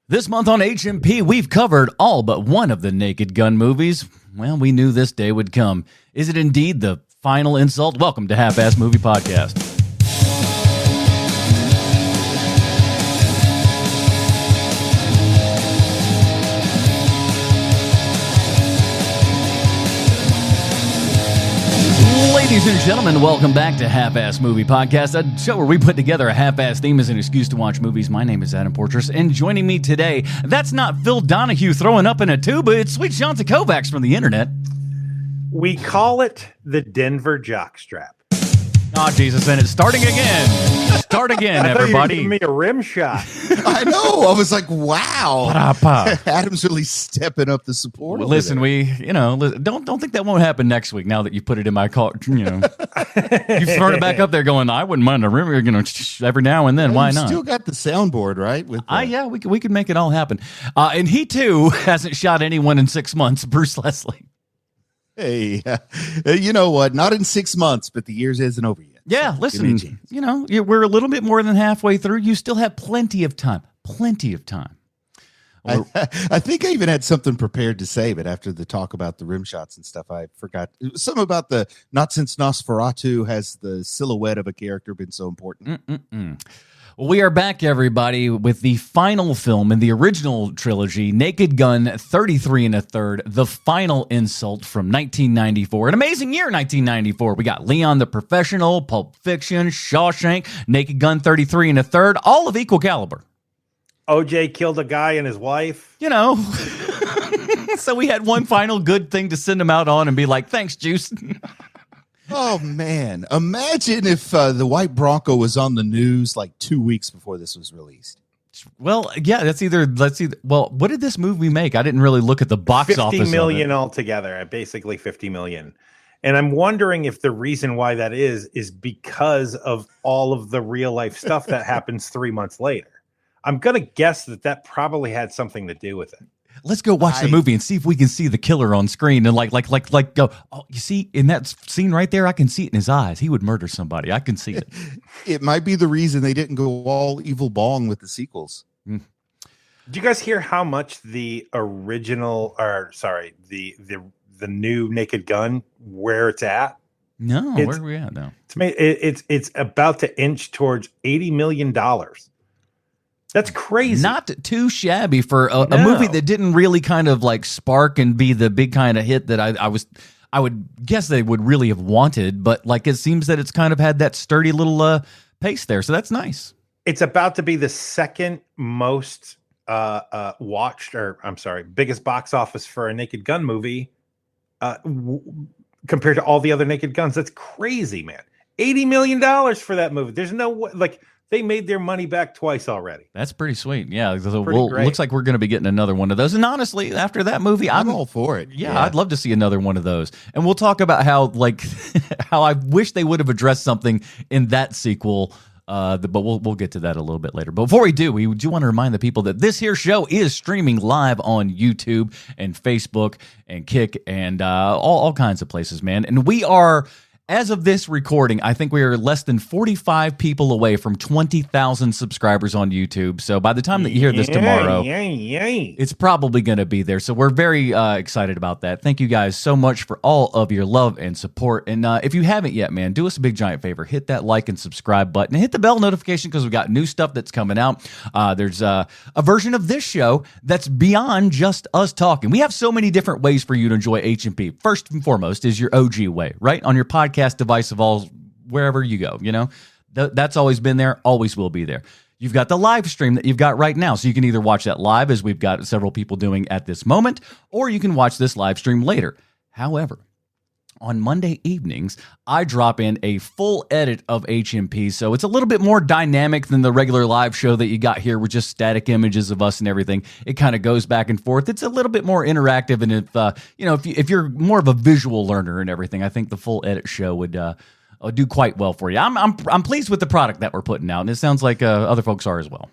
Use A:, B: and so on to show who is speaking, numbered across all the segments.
A: This month on HMP, we've covered all but one of the Naked Gun movies. Well, we knew this day would come. Is it indeed the final insult? Welcome to Half-Ass Movie Podcast. Ladies and gentlemen, welcome back to Half-Ass Movie Podcast, a show where we put together a half-ass theme as an excuse to watch movies. My name is Adam Portress, and joining me today, that's not Phil Donahue throwing up in a tuba, it's Sweet Shanta Kovacs from the internet.
B: We call it the Denver jockstrap.
A: Oh, Jesus, and it's starting again. Start again,
B: I
A: everybody.
B: thought you were giving me a rim shot.
C: I know. I was like, wow.
A: Pa-da-pa.
C: Adam's really stepping up the support.
A: Well, listen, don't think that won't happen next week. Now that you put it in my car, you've thrown it back up there, going, I wouldn't mind a rim, every now and then. Why not?
C: Still got the soundboard, right? With
A: yeah, we could make it all happen. And he too hasn't shot anyone in 6 months. Bruce Leslie.
C: Hey, you know what? Not in 6 months, but the years isn't over yet.
A: Yeah,
C: So
A: listen, we're a little bit more than halfway through. You still have plenty of time.
C: I think I even had something prepared to say, but after the talk about the rim shots and stuff, I forgot. It was something about the not since Nosferatu has the silhouette of a character been so important.
A: Well, we are back, everybody, with the final film in the original trilogy, Naked Gun 33 1/3, The Final Insult from 1994. An amazing year, 1994. We got Leon the Professional, Pulp Fiction, Shawshank, Naked Gun 33 1/3, all of equal caliber.
B: OJ killed a guy and his wife.
A: So we had one final good thing to send him out on and be like, thanks, Juice.
C: Oh, man. Imagine if the White Bronco was on the news like 2 weeks before this was released.
A: Well, yeah, let's see. Well, what did this movie make? I didn't really look at the box office.
B: 50 million altogether, basically 50 million. And I'm wondering if the reason why that is because of all of the real life stuff that happens 3 months later. I'm going to guess that probably had something to do with it.
A: Let's go watch the movie and see if we can see the killer on screen and like go, oh, you see in that scene right there, I can see it in his eyes. He would murder somebody. I can see it.
C: It might be the reason they didn't go all evil bong with the sequels.
B: Did you guys hear how much the original, the new Naked Gun, where it's at?
A: No, where are we at now?
B: It's about to inch towards $80 million. That's crazy.
A: Not too shabby for a movie that didn't really kind of like spark and be the big kind of hit that I would guess they would really have wanted, but like it seems that it's kind of had that sturdy little pace there, so that's nice.
B: It's about to be the second most biggest box office for a Naked Gun movie compared to all the other Naked Guns. That's crazy, man. $80 million for that movie. There's no way, they made their money back twice already.
A: That's pretty sweet. Yeah, looks like we're going to be getting another one of those. And honestly, after that movie, I'm
C: all for it.
A: Yeah, I'd love to see another one of those. And we'll talk about how how I wish they would have addressed something in that sequel. But we'll get to that a little bit later. But before we do want to remind the people that this here show is streaming live on YouTube and Facebook and Kick and all kinds of places, man. And we are, as of this recording, I think we are less than 45 people away from 20,000 subscribers on YouTube. So by the time that you hear this tomorrow, it's probably going to be there. So we're very excited about that. Thank you guys so much for all of your love and support. And if you haven't yet, man, do us a big giant favor. Hit that like and subscribe button and hit the bell notification because we've got new stuff that's coming out. There's a version of this show that's beyond just us talking. We have so many different ways for you to enjoy HMP. First and foremost is your OG way, right? On your podcast device of all, wherever you go, that's always been there, always will be there. You've got the live stream that you've got right now, so you can either watch that live, as we've got several people doing at this moment, or you can watch this live stream later. However, on Monday evenings, I drop in a full edit of HMP, so it's a little bit more dynamic than the regular live show that you got here with just static images of us and everything. It kind of goes back and forth. It's a little bit more interactive, and if you're more of a visual learner and everything, I think the full edit show would do quite well for you. I'm pleased with the product that we're putting out, and it sounds like other folks are as well.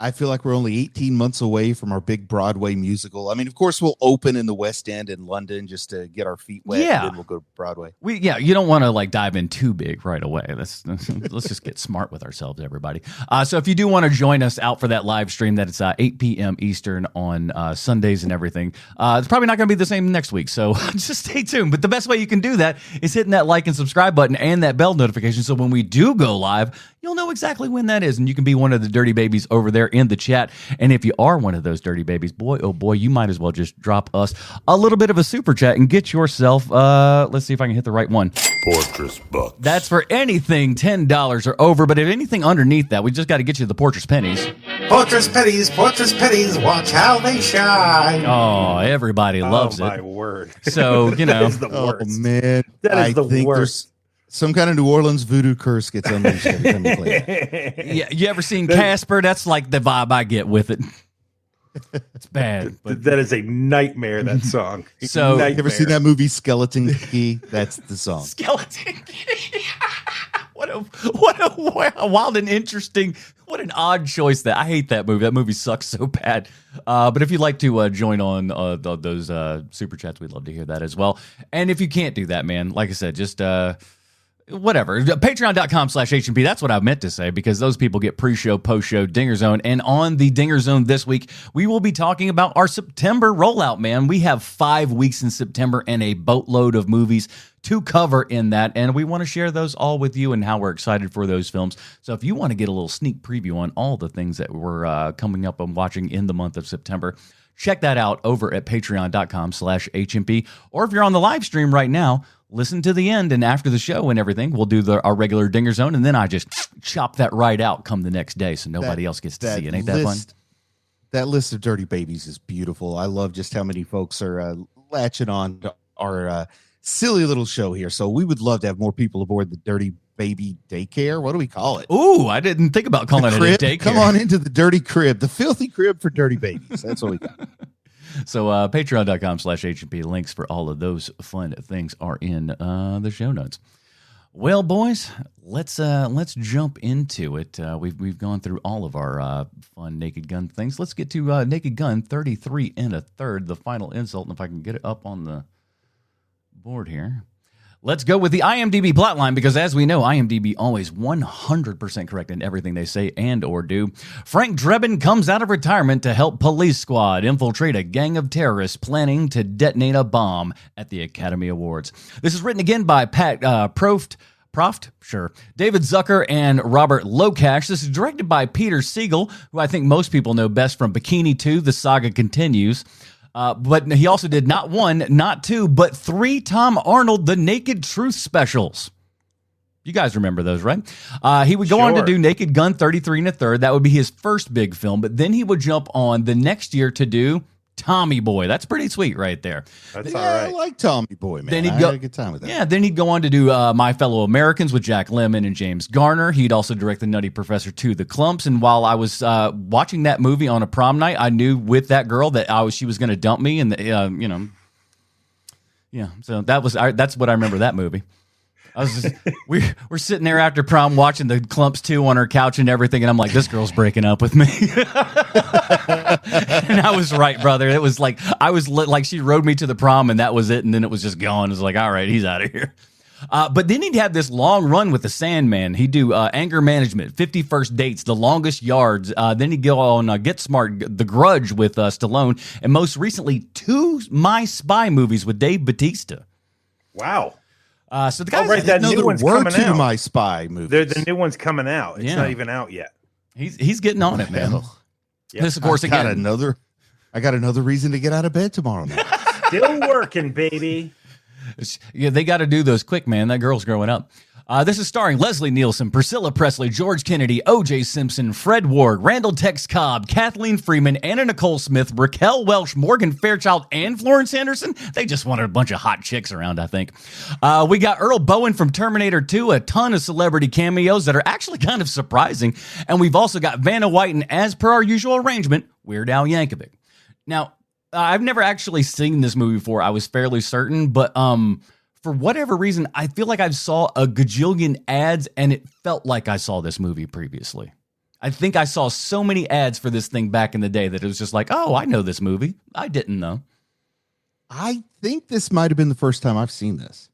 C: I feel like we're only 18 months away from our big Broadway musical. I mean, of course, we'll open in the West End in London just to get our feet wet.
A: Yeah.
C: And then we'll go to Broadway.
A: You don't want to like dive in too big right away. Let's just get smart with ourselves, everybody. So if you do want to join us out for that live stream, that it's 8 p.m. Eastern on Sundays and everything. It's probably not going to be the same next week, so just stay tuned. But the best way you can do that is hitting that like and subscribe button and that bell notification, so when we do go live, you'll know exactly when that is, and you can be one of the dirty babies over there in the chat. And if you are one of those dirty babies, boy, oh boy, you might as well just drop us a little bit of a super chat and get yourself, let's see if I can hit the right one.
D: Fortress Bucks.
A: That's for anything $10 or over, but if anything underneath that, we just got to get you the Fortress Pennies.
E: Fortress pennies, watch how they shine.
A: Oh, everybody loves
B: my
A: it.
B: word.
A: So, you know.
B: That is the worst.
C: Oh, man.
B: That is the
C: think
B: worst.
C: there's some kind of New Orleans voodoo curse gets unleashed every time we play that.
A: Yeah, you ever seen Casper? That's like the vibe I get with it. It's bad. But
B: That is a nightmare, that song.
A: So-
C: You ever seen that movie Skeleton Key? That's the song.
A: Skeleton Key. What a wild and interesting, what an odd choice that. I hate that movie. That movie sucks so bad. But if you'd like to join on those super chats, we'd love to hear that as well. And if you can't do that, man, like I said, just whatever. Patreon.com/HMP. That's what I meant to say, because those people get pre-show, post-show, Dinger Zone. And on the Dinger Zone this week, we will be talking about our September rollout, man. We have 5 weeks in September and a boatload of movies to cover in that, and we want to share those all with you and how we're excited for those films. So if you want to get a little sneak preview on all the things that we're coming up and watching in the month of September, check that out over at patreon.com/HMP. Or if you're on the live stream right now, listen to the end, and after the show and everything, we'll do our regular Dinger Zone, and then I just chop that right out come the next day so nobody else gets to see it. Ain't that fun?
C: That list of dirty babies is beautiful. I love just how many folks are latching on to our silly little show here. So we would love to have more people aboard the Dirty Baby Daycare. What do we call it?
A: Ooh, I didn't think about calling it a daycare.
C: Come on into the dirty crib, the filthy crib for dirty babies. That's what we got.
A: So patreon.com/HMP. Links for all of those fun things are in the show notes. Well, boys, let's jump into it. We've gone through all of our fun Naked Gun things. Let's get to Naked Gun 33 1/3, the final insult. And if I can get it up on the board here. Let's go with the IMDb plotline, because as we know, IMDb always 100% correct in everything they say and or do. Frank Drebin comes out of retirement to help police squad infiltrate a gang of terrorists planning to detonate a bomb at the Academy Awards. This is written again by Pat Proft, David Zucker, and Robert Lokash. This is directed by Peter Siegel, who I think most people know best from Bikini 2, The Saga Continues. But he also did not 1, not 2, but 3 Tom Arnold The Naked Truth specials. You guys remember those, right? He would go on to do Naked Gun 33 1/3. That would be his first big film. But then he would jump on the next year to do Tommy Boy. That's pretty sweet right there.
B: That's
C: Yeah,
B: all right.
C: I like Tommy Boy, man.
A: Then he'd
C: I
A: go-
C: had a good time with that.
A: Yeah, then he'd go on to do My Fellow Americans with Jack Lemmon and James Garner. He'd also direct The Nutty Professor 2, The Clumps. And while I was watching that movie on a prom night, I knew with that girl that she was going to dump me. And, yeah, so that's what I remember that movie. I was just, we're sitting there after prom watching The Clumps 2 on her couch and everything, and I'm like, this girl's breaking up with me. And I was right, brother. It was like like she rode me to the prom, and that was it, and then it was just gone. It was like, all right, he's out of here. But then he'd have this long run with the Sandman. He'd do Anger Management, 50 First Dates, The Longest Yards. Then he'd go on Get Smart, The Grudge with Stallone, and most recently 2 My Spy movies with Dave Bautista.
B: Wow.
A: So the guys,
B: right, that new one's
C: were
B: coming
C: 2
B: out.
C: My Spy movies.
B: The new one's coming out. It's
A: Yeah.
B: not even out yet.
A: he's getting on it, man.
B: Yep.
A: This, of course,
C: I got
A: again.
C: another reason to get out of bed tomorrow night.
B: Still working, baby.
A: Yeah, they got to do those quick, man. That girl's growing up. This is starring Leslie Nielsen, Priscilla Presley, George Kennedy, O.J. Simpson, Fred Ward, Randall Tex Cobb, Kathleen Freeman, Anna Nicole Smith, Raquel Welch, Morgan Fairchild, and Florence Anderson. They just wanted a bunch of hot chicks around, I think. We got Earl Bowen from Terminator 2, a ton of celebrity cameos that are actually kind of surprising. And we've also got Vanna White, and as per our usual arrangement, Weird Al Yankovic. Now, I've never actually seen this movie before. I was fairly certain, but for whatever reason, I feel like I saw a gajillion ads, and it felt like I saw this movie previously. I think I saw so many ads for this thing back in the day that it was just like, oh, I know this movie. I didn't know.
C: I think this might have been the first time I've seen this.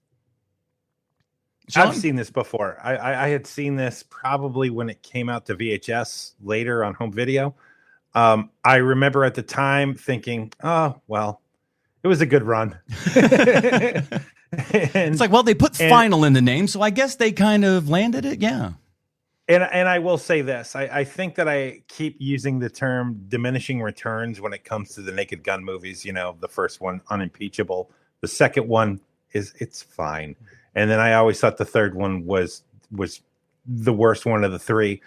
A: Sean?
B: I've seen this before. I had seen this probably when it came out to VHS later on home video. I remember at the time thinking, oh, well, it was a good run.
A: It's like, well, they put final in the name, so I guess they kind of landed it. Yeah.
B: And I will say this. I think that I keep using the term diminishing returns when it comes to the Naked Gun movies. You know, the first one, unimpeachable. The second one it's fine. And then I always thought the third one was the worst one of the three.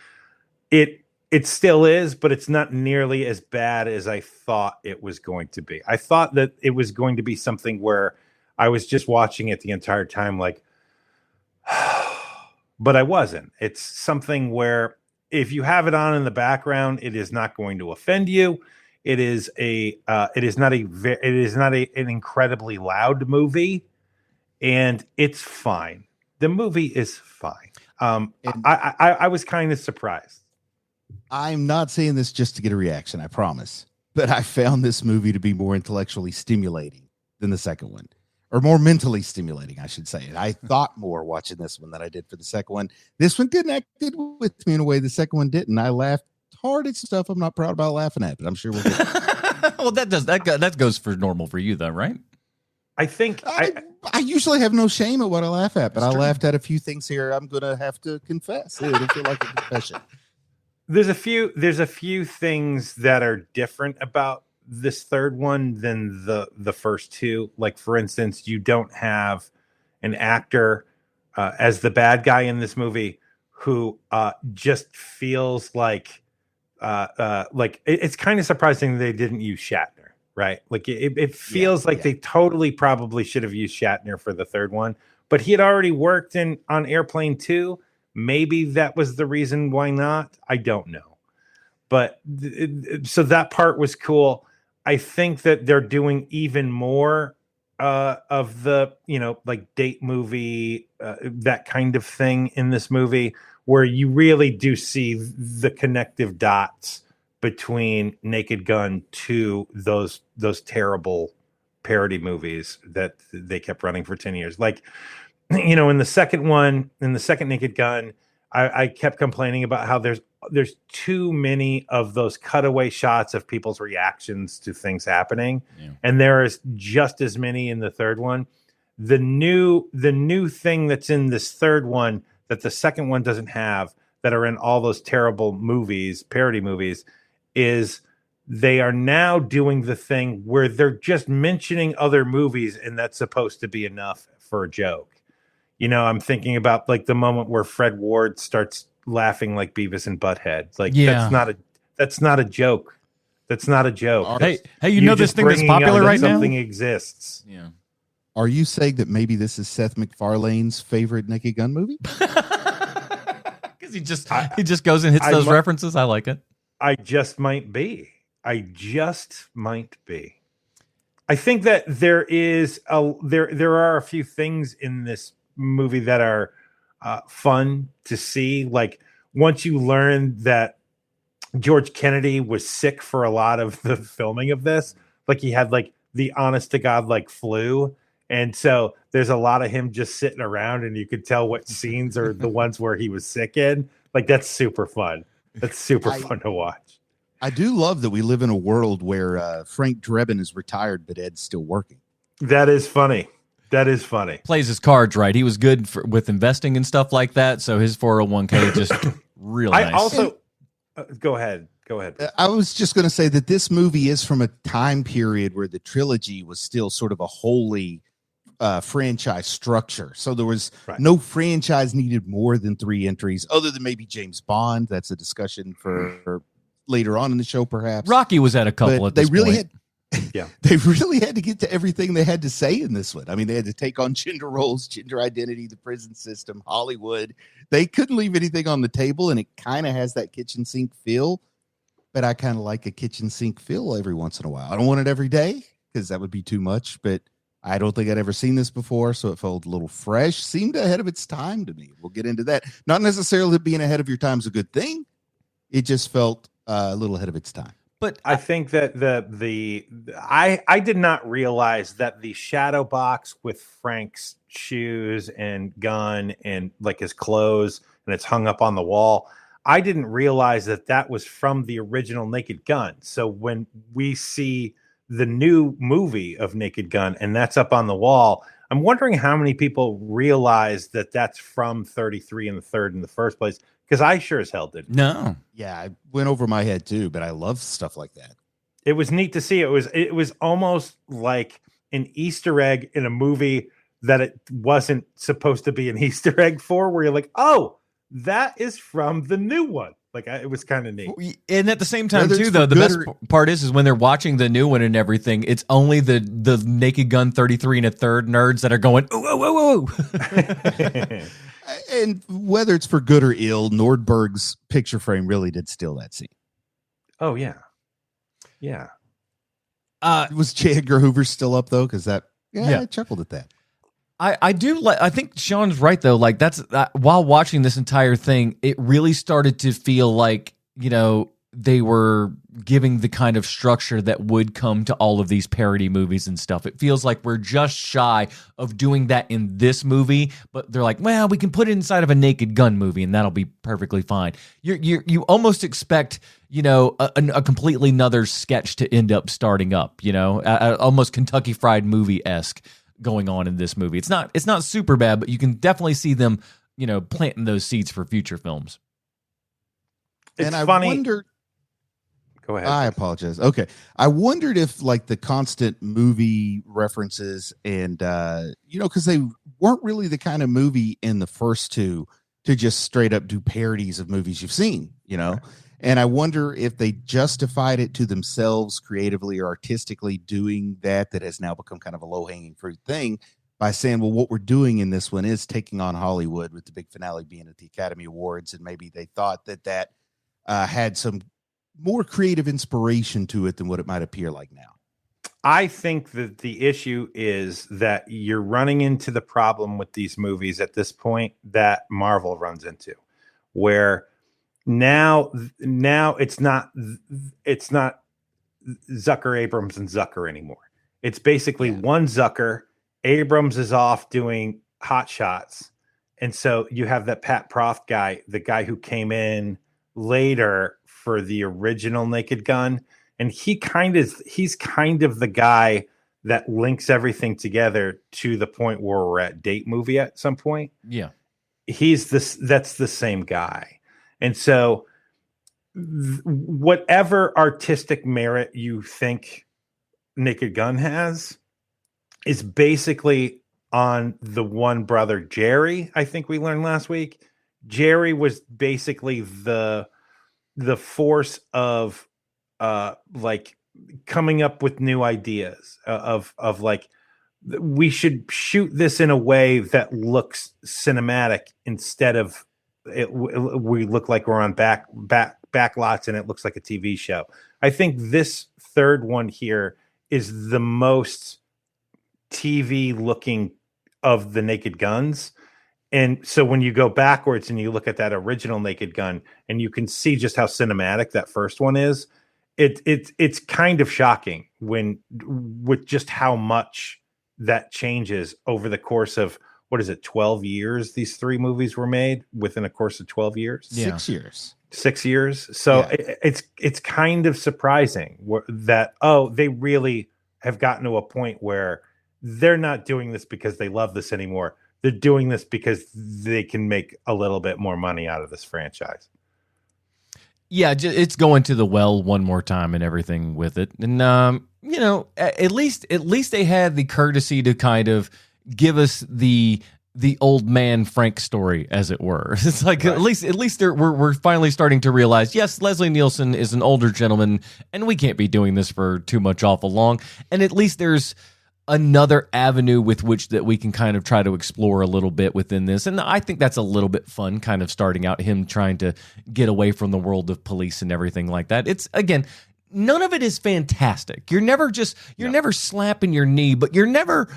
B: It still is, but it's not nearly as bad as I thought it was going to be. I thought that it was going to be something where I was just watching it the entire time like, but I wasn't. It's something where if you have it on in the background, it is not going to offend you. It is not an incredibly loud movie, and it's fine. The movie is fine. I was kind of surprised.
C: I'm not saying this just to get a reaction, I promise. But I found this movie to be more intellectually stimulating than the second one. Or more mentally stimulating, I should say. I thought more watching this one than I did for the second one. This one didn't act good with me in a way the second one didn't. I laughed hard at stuff I'm not proud about laughing at, but I'm sure we'll get
A: Well, that goes for normal for you, though, right?
B: I think
C: I usually have no shame at what I laugh at, but I laughed at a few things here I'm going to have to confess. It'll feel like a confession.
B: there's a few things that are different about this third one than the first two. Like, for instance, you don't have an actor as the bad guy in this movie who just feels like it's kind of surprising they didn't use Shatner, right? Like it feels like they totally probably should have used Shatner for the third one, but he had already worked on Airplane 2. Maybe that was the reason why not. I don't know. But so that part was cool. I think that they're doing even more of the, like date movie, that kind of thing in this movie, where you really do see the connective dots between Naked Gun to those terrible parody movies that they kept running for 10 years. Like, in the second Naked Gun, I kept complaining about how there's too many of those cutaway shots of people's reactions to things happening. Yeah. And there is just as many in the third one. The new thing that's in this third one that the second one doesn't have, that are in all those terrible movies, parody movies, is they are now doing the thing where they're just mentioning other movies, and that's supposed to be enough for a joke. I'm thinking about like the moment where Fred Ward starts laughing like Beavis and Butthead. Like, that's not a joke. That's not a joke.
A: Hey, this thing that's popular right now?
B: Something exists.
A: Yeah.
C: Are you saying that maybe this is Seth MacFarlane's favorite Naked Gun movie?
A: Because he just goes and hits those references. I like it.
B: I just might be. I think that there are a few things in this movie that are fun to see. Like, once you learn that George Kennedy was sick for a lot of the filming of this, like he had like the honest to God like flu, and so there's a lot of him just sitting around, and you could tell what scenes are the ones where he was sick in. Like, that's super fun. That's super fun to watch.
C: I do love that we live in a world where Frank Drebin is retired, but Ed's still working.
B: That is funny.
A: Plays his cards right. He was good with investing and stuff like that. So his 401k just real nice.
B: I also go ahead.
C: I was just going to say that this movie is from a time period where the trilogy was still sort of a holy franchise structure. So there was no franchise needed more than 3 entries, other than maybe James Bond. That's a discussion for later on in the show, perhaps.
A: Rocky was at a couple at this point.
C: They really had to get to everything they had to say in this one. I mean, they had to take on gender roles, gender identity, the prison system, Hollywood. They couldn't leave anything on the table, and it kind of has that kitchen sink feel. But I kind of like a kitchen sink feel every once in a while. I don't want it every day because that would be too much, but I don't think I'd ever seen this before, so it felt a little fresh. Seemed ahead of its time to me. We'll get into that. Not necessarily being ahead of your time is a good thing. it just felt a little ahead of its time.
A: But
B: I think that I did not realize that the shadow box with Frank's shoes and gun and like his clothes and it's hung up on the wall. I didn't realize that was from the original Naked Gun. So when we see the new movie of Naked Gun and that's up on the wall, I'm wondering how many people realize that that's from 33 and the third in the first place. Because I sure as hell didn't.
A: no.
C: Yeah, it went over my head too, but I love stuff like that.
B: It was neat to see. It was almost like an Easter egg in a movie that it wasn't supposed to be an Easter egg for, where you're like, oh, that is from the new one. Like it was kind of neat.
A: And at the same time,
C: Whether
A: too,
C: it's
A: though,
C: for
A: the
C: good
A: best
C: or-
A: part is when they're watching the new one and everything, it's only the Naked Gun 33 and a third nerds that are going, ooh, ooh, ooh, ooh.
C: And whether it's for good or ill, Nordberg's picture frame really did steal that scene.
B: Oh yeah. Yeah.
C: Was J. Edgar Hoover still up though? Because
A: Yeah.
C: I chuckled at that.
A: I do like. I think Sean's right though. Like that's while watching this entire thing, it really started to feel like they were giving the kind of structure that would come to all of these parody movies and stuff. It feels like we're just shy of doing that in this movie, but they're like, well, we can put it inside of a Naked Gun movie and that'll be perfectly fine. You almost expect a completely another sketch to end up starting up. Almost Kentucky Fried Movie-esque going on in this movie. It's not super bad, but you can definitely see them, planting those seeds for future films.
B: It's
C: I
B: funny.
C: wondered.
B: Go ahead.
C: I apologize. Okay, I wondered if like the constant movie references and because they weren't really the kind of movie in the first two to just straight up do parodies of movies you've seen. And I wonder if they justified it to themselves creatively or artistically doing that has now become kind of a low-hanging fruit thing by saying, well, what we're doing in this one is taking on Hollywood, with the big finale being at the Academy Awards. And maybe they thought that had some more creative inspiration to it than what it might appear like now.
B: I think that the issue is that you're running into the problem with these movies at this point that Marvel runs into, where now it's not Zucker, Abrams, and Zucker anymore. It's basically one Zucker. Abrams is off doing Hot Shots, and so you have that Pat Proft guy, the guy who came in later for the original Naked Gun, and he's kind of the guy that links everything together to the point where we're at Date Movie at some point.
A: Yeah,
B: that's the same guy. And so whatever artistic merit you think Naked Gun has is basically on the one brother, Jerry. I think we learned last week. Jerry was basically the force of like coming up with new ideas of like, we should shoot this in a way that looks cinematic instead of we look like we're on back lots and it looks like a TV show. I think this third one here is the most TV looking of the Naked Guns. And so when you go backwards and you look at that original Naked Gun and you can see just how cinematic that first one is, it's kind of shocking with just how much that changes over the course of, 12 years? These three movies were made within a course of 12 years.
A: Yeah.
C: 6 years.
B: 6 years. So
C: Yeah.
B: it's kind of surprising that, they really have gotten to a point where they're not doing this because they love this anymore. They're doing this because they can make a little bit more money out of this franchise.
A: Yeah, it's going to the well one more time and everything with it. And at least they had the courtesy to kind of give us the old man Frank story, as it were. It's like, right. At least we're finally starting to realize, yes, Leslie Nielsen is an older gentleman, and we can't be doing this for too much awful long. And at least there's another avenue with which that we can kind of try to explore a little bit within this. And I think that's a little bit fun, kind of starting out him trying to get away from the world of police and everything like that. It's, again, none of it is fantastic. You're never slapping your knee, but you're never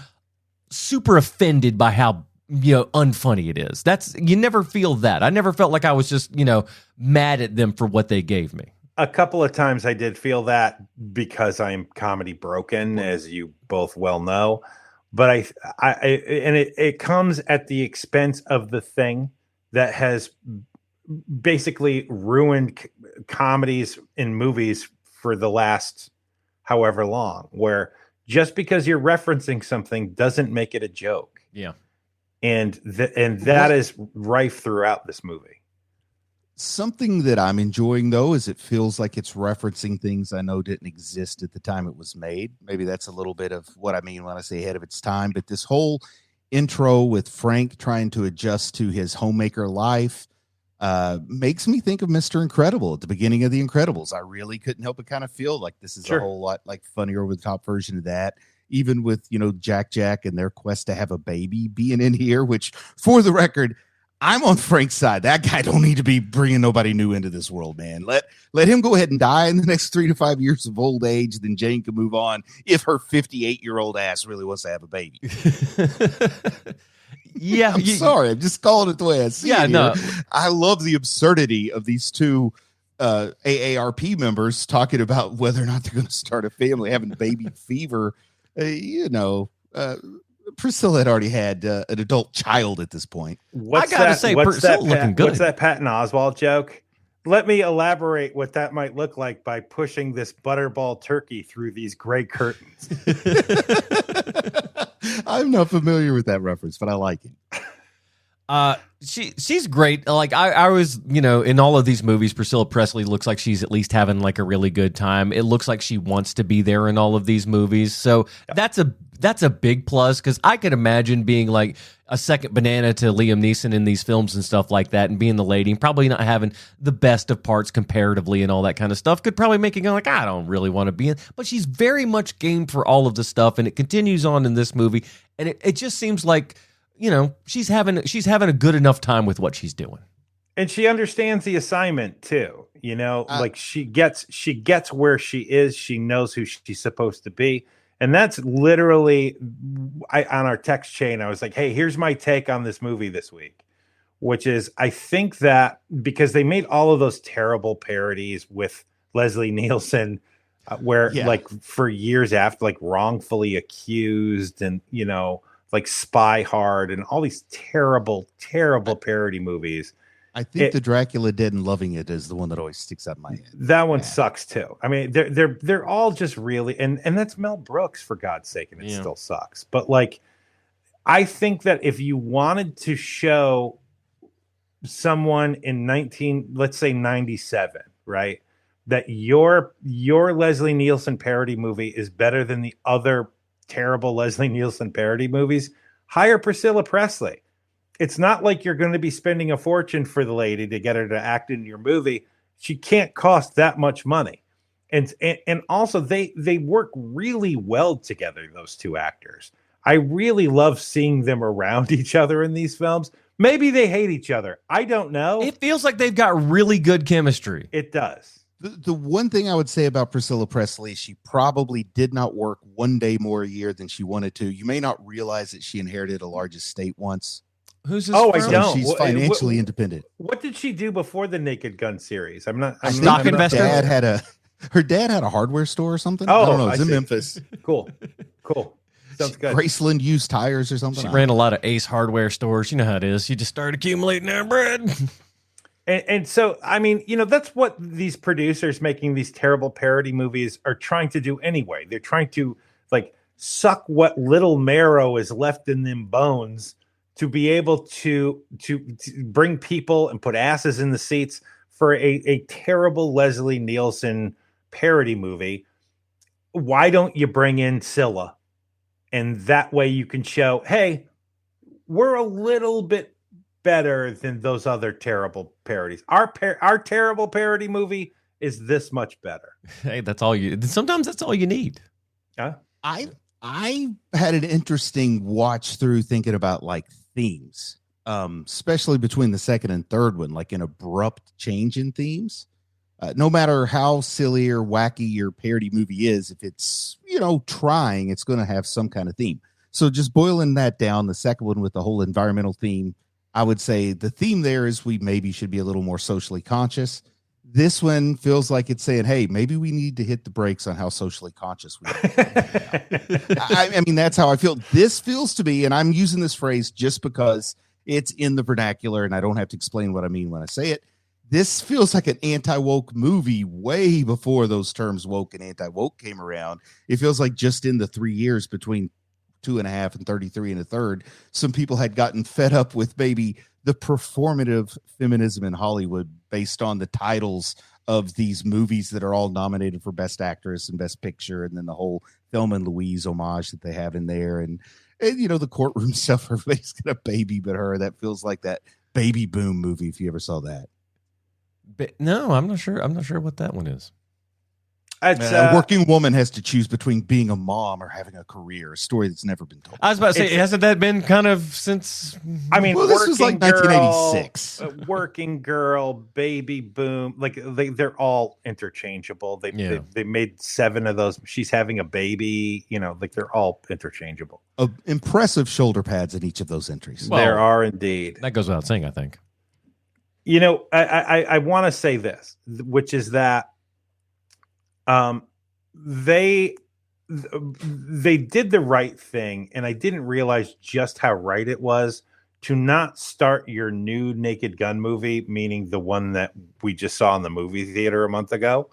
A: super offended by how unfunny it is. You never feel that. I never felt like I was just, mad at them for what they gave me.
B: A couple of times I did feel that because I'm comedy broken, as you both well know. But it comes at the expense of the thing that has basically ruined comedies in movies for the last however long, where just because you're referencing something doesn't make it a joke.
A: Yeah.
B: And that is rife throughout this movie.
C: Something that I'm enjoying, though, is it feels like it's referencing things I know didn't exist at the time it was made. Maybe that's a little bit of what I mean when I say ahead of its time. But this whole intro with Frank trying to adjust to his homemaker life makes me think of Mr. Incredible at the beginning of The Incredibles. I really couldn't help but kind of feel like this is a whole lot like funnier over the top version of that. Even with, Jack and their quest to have a baby being in here, which for the record, I'm on Frank's side. That guy don't need to be bringing nobody new into this world, man. Let him go ahead and die in the next 3 to 5 years of old age. Then Jane can move on if her 58-year-old ass really wants to have a baby.
A: Yeah,
C: I'm sorry. I'm just calling it the way I see it. No, I love the absurdity of these two AARP members talking about whether or not they're going to start a family, having baby fever. Priscilla had already had an adult child at this point.
A: Priscilla looking good.
B: What's that Patton Oswalt joke? Let me elaborate what that might look like by pushing this butterball turkey through these gray curtains.
C: I'm not familiar with that reference, but I like it.
A: She's great. Like I was, in all of these movies, Priscilla Presley looks like she's at least having like a really good time. It looks like she wants to be there in all of these movies. So that's a big plus, because I could imagine being like a second banana to Liam Neeson in these films and stuff like that, and being the lady, and probably not having the best of parts comparatively and all that kind of stuff could probably make it go like, I don't really want to be in. But she's very much game for all of the stuff, and it continues on in this movie, and it just seems like, she's having a good enough time with what she's doing.
B: And she understands the assignment too. Like she gets where she is. She knows who she's supposed to be. And that's literally, on our text chain, I was like, hey, here's my take on this movie this week, which is, I think that because they made all of those terrible parodies with Leslie Nielsen, like for years after, like Wrongfully Accused and, like Spy Hard and all these terrible, terrible parody movies.
C: I think the Dracula Dead and Loving It is the one that always sticks out in my head.
B: That one sucks too. I mean, they're all just really, and that's Mel Brooks, for God's sake, and it still sucks. But like, I think that if you wanted to show someone in let's say 97, right, that your Leslie Nielsen parody movie is better than the other terrible Leslie Nielsen parody movies, hire Priscilla Presley. It's not like you're going to be spending a fortune for the lady to get her to act in your movie. She can't cost that much money. And also they work really well together, those two actors. I really love seeing them around each other in these films. Maybe they hate each other. I don't know.
A: It feels like they've got really good chemistry.
B: It does.
C: The one thing I would say about Priscilla Presley, she probably did not work one day more a year than she wanted to. You may not realize that she inherited a large estate once.
A: Who's this?
B: I don't.
C: She's financially independent.
B: What did she do before the Naked Gun series? I'm not.
A: Stock investor.
C: Her dad had a hardware store or something.
B: Oh,
C: I don't know. It's in Memphis.
B: Cool. Sounds good.
C: Graceland Used Tires or something.
A: She ran a lot of Ace Hardware stores. You know how it is. You just start accumulating that bread.
B: And so, I mean, that's what these producers making these terrible parody movies are trying to do anyway. They're trying to like suck what little marrow is left in them bones to be able to bring people and put asses in the seats for a terrible Leslie Nielsen parody movie. Why don't you bring in Scylla? And that way you can show, hey, we're a little bit better than those other terrible parodies. Our terrible parody movie is this much better.
A: Hey, sometimes that's all you need.
B: Huh?
C: I had an interesting watch through thinking about like themes, especially between the second and third one, like an abrupt change in themes. No matter how silly or wacky your parody movie is, if it's, trying, it's going to have some kind of theme. So just boiling that down, the second one with the whole environmental theme, I would say the theme there is we maybe should be a little more socially conscious. This one feels like it's saying, hey, maybe we need to hit the brakes on how socially conscious we are. I mean, that's how I feel. This feels to me, and I'm using this phrase just because it's in the vernacular and I don't have to explain what I mean when I say it. This feels like an anti-woke movie way before those terms woke and anti-woke came around. It feels like just in the 3 years between 2.5 and 33 and a third, some people had gotten fed up with maybe the performative feminism in Hollywood based on the titles of these movies that are all nominated for Best Actress and Best Picture, and then the whole Thelma and Louise homage that they have in there. And you know, the courtroom stuff, everybody's got a baby but her. That feels like that Baby Boom movie, if you ever saw that.
D: But no, I'm not sure. I'm not sure what that one is.
C: A working woman has to choose between being a mom or having a career. A story that's never been told.
D: I was about to say, hasn't that been kind of since?
B: I mean,
C: well, this was like 1986.
B: Working Girl, Baby Boom, like they're all interchangeable. They made 7 of those. She's having a baby. You know, like they're all interchangeable.
C: Impressive shoulder pads in each of those entries.
B: Well, there are indeed.
D: That goes without saying, I think.
B: You know, I want to say this, which is that they did the right thing, and I didn't realize just how right it was to not start your new Naked Gun movie, meaning the one that we just saw in the movie theater a month ago,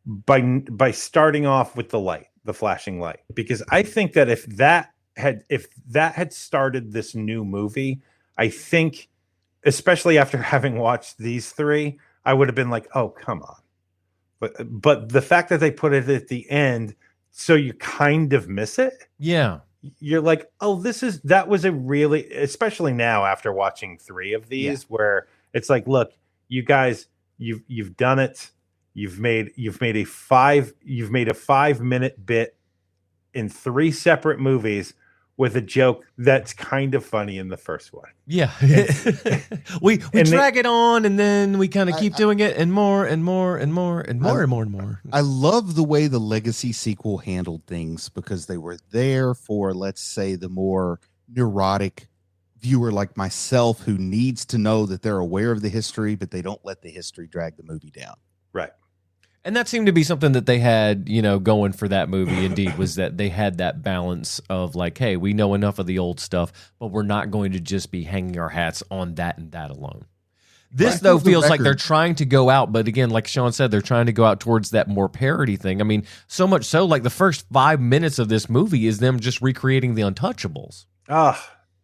B: by starting off with the flashing light, because I think that if that had started this new movie, I think, especially after having watched these 3, I would have been like, oh, come on. But the fact that they put it at the end, so you kind of miss it.
D: Yeah.
B: You're like, oh, that was a really, especially now after watching 3 of these, where it's like, look, you guys, you've done it. You've made a 5-minute bit in 3 separate movies with a joke that's kind of funny in the first one.
D: Yeah. we drag it on, and then we kind of keep doing it, and more and more and more and more and more and more.
C: I love the way the Legacy sequel handled things, because they were there for, let's say, the more neurotic viewer like myself, who needs to know that they're aware of the history, but they don't let the history drag the movie down.
B: Right.
D: And that seemed to be something that they had, going for that movie, indeed, was that they had that balance of like, hey, we know enough of the old stuff, but we're not going to just be hanging our hats on that and that alone. This, though, feels like they're trying to go out, but again, like Sean said, they're trying to go out towards that more parody thing. I mean, so much so, like the first 5 minutes of this movie is them just recreating the Untouchables.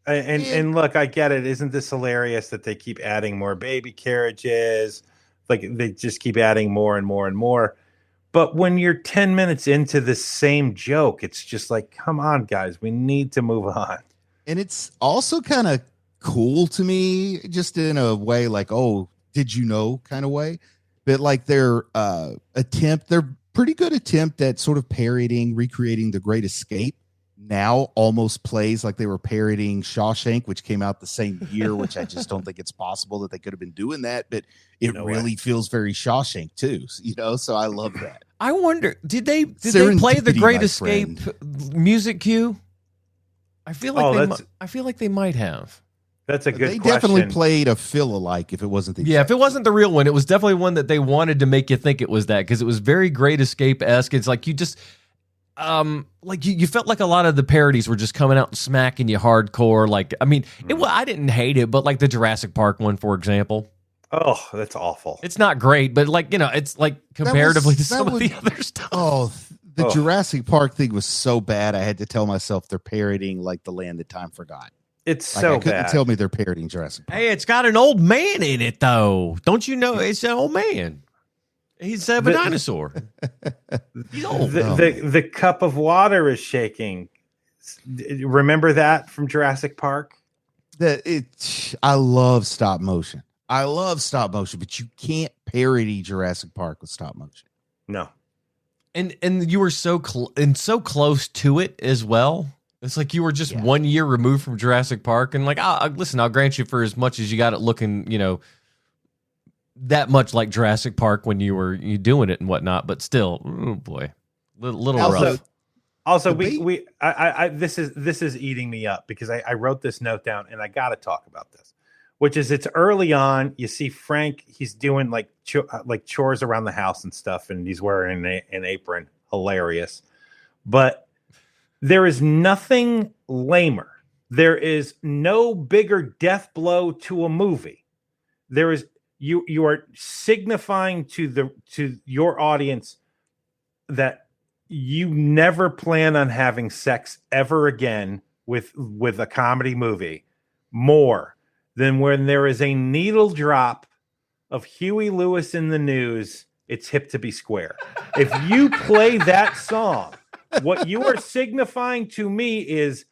B: And look, I get it. Isn't this hilarious that they keep adding more baby carriages? Like they just keep adding more and more and more. But when you're 10 minutes into the same joke, it's just like, come on, guys, we need to move on. And
C: it's also kind of cool to me, just in a way like, oh, did you know kind of way. But like their pretty good attempt at sort of recreating The Great Escape now almost plays like they were parodying Shawshank, which came out the same year, which I just don't think it's possible that they could have been doing that, but it really feels very Shawshank too, so I love that.
D: I wonder, did they play The Great Escape music cue? I feel like they might have.
B: That's a good question.
C: They definitely played a fill-alike if it wasn't the
D: if it wasn't the real one, it was definitely one that they wanted to make you think it was that, because it was very Great Escape-esque. It's like you just you felt like a lot of the parodies were just coming out and smacking you hardcore. Like, I mean, I didn't hate it, but like the Jurassic Park one, for example.
B: Oh, that's awful.
D: It's not great, but like, it's like comparatively to some of the other stuff.
C: Oh, the Jurassic Park thing was so bad. I had to tell myself they're parodying like The Land That Time Forgot.
B: It's
C: like,
B: so
C: I couldn't
B: bad.
C: Tell me they're parodying Jurassic Park.
D: Hey, it's got an old man in it though. Don't you know? It's an old man. He's a dinosaur. He's old.
B: The cup of water is shaking. Remember that from Jurassic Park?
C: I love stop motion. But you can't parody Jurassic Park with stop motion.
B: No.
D: And you were so close to it as well. It's like you were just 1 year removed from Jurassic Park, and like, listen, I'll grant you for as much as you got it looking, that much like Jurassic Park when you doing it and whatnot, but still, oh boy, little rough.
B: Also, this is eating me up because I wrote this note down and I got to talk about this, which is it's early on. You see Frank, he's doing like chores around the house and stuff, and he's wearing an apron. Hilarious. But there is nothing lamer. There is no bigger death blow to a movie. There is you are signifying to your audience that you never plan on having sex ever again with a comedy movie more than when there is a needle drop of Huey Lewis in the News. It's hip to be square. If you play that song, what you are signifying to me is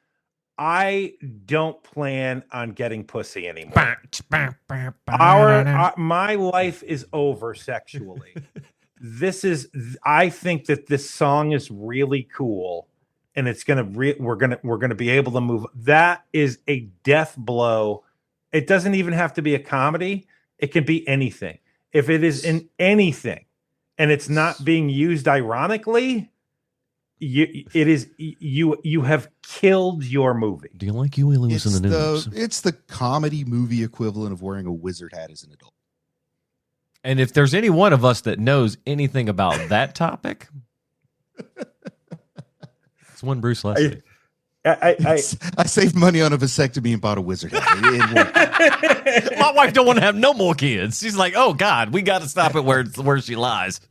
B: I don't plan on getting pussy anymore. My life is over sexually. I think that this song is really cool, and it's we're gonna be able to move. That is a death blow. It doesn't even have to be a comedy. It can be anything. If it is in anything, and it's not being used ironically, you have killed your movie.
D: Do you like Huey Lewis in the News?
C: It's the comedy movie equivalent of wearing a wizard hat as an adult.
D: And if there's any one of us that knows anything about that topic, it's one Bruce Leslie.
C: I saved money on a vasectomy and bought a wizard hat.
D: My wife don't want to have no more kids. She's like, oh God, we got to stop it where she lies.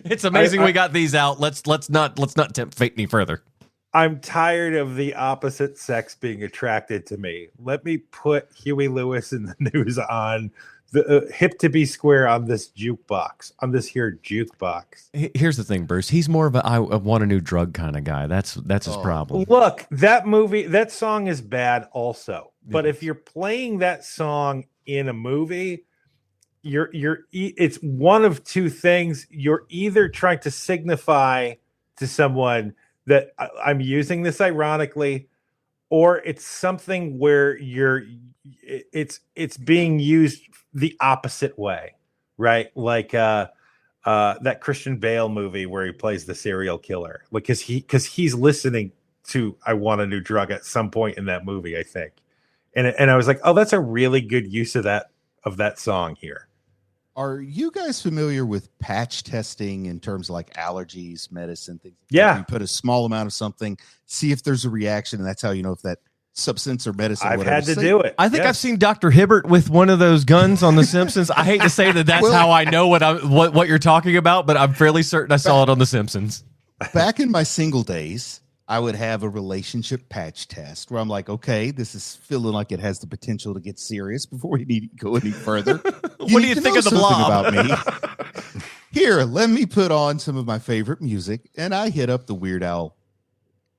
D: It's amazing we got these out. Let's not tempt fate any further.
B: I'm tired of the opposite sex being attracted to me. Let me put Huey Lewis in the News on the hip to be square on this jukebox, on this here jukebox.
D: Here's the thing, Bruce. He's more of I want a new drug kind of guy. That's his problem.
B: Look, that song is bad also. But if you're playing that song in a movie, it's one of two things. You're either trying to signify to someone that I'm using this ironically, or it's something where it's being used the opposite way, right? Like that Christian Bale movie where he plays the serial killer, because he's listening to "I Want a New Drug" at some point in that movie, I think, and I was like, oh, that's a really good use of that song here.
C: Are you guys familiar with patch testing in terms of like allergies, medicine, things?
B: Yeah.
C: You put a small amount of something, see if there's a reaction, and that's how you know if that substance or medicine.
B: I've had to do it.
D: I think I've seen Dr. Hibbert with one of those guns on The Simpsons. I hate to say that's how I know what you're talking about, but I'm fairly certain I saw it on The Simpsons.
C: Back in my single days, I would have a relationship patch test where I'm like, okay, this is feeling like it has the potential to get serious before we need to go any further.
D: What do you think of the Blob?
C: About me. Here, let me put on some of my favorite music, and I hit up the Weird Al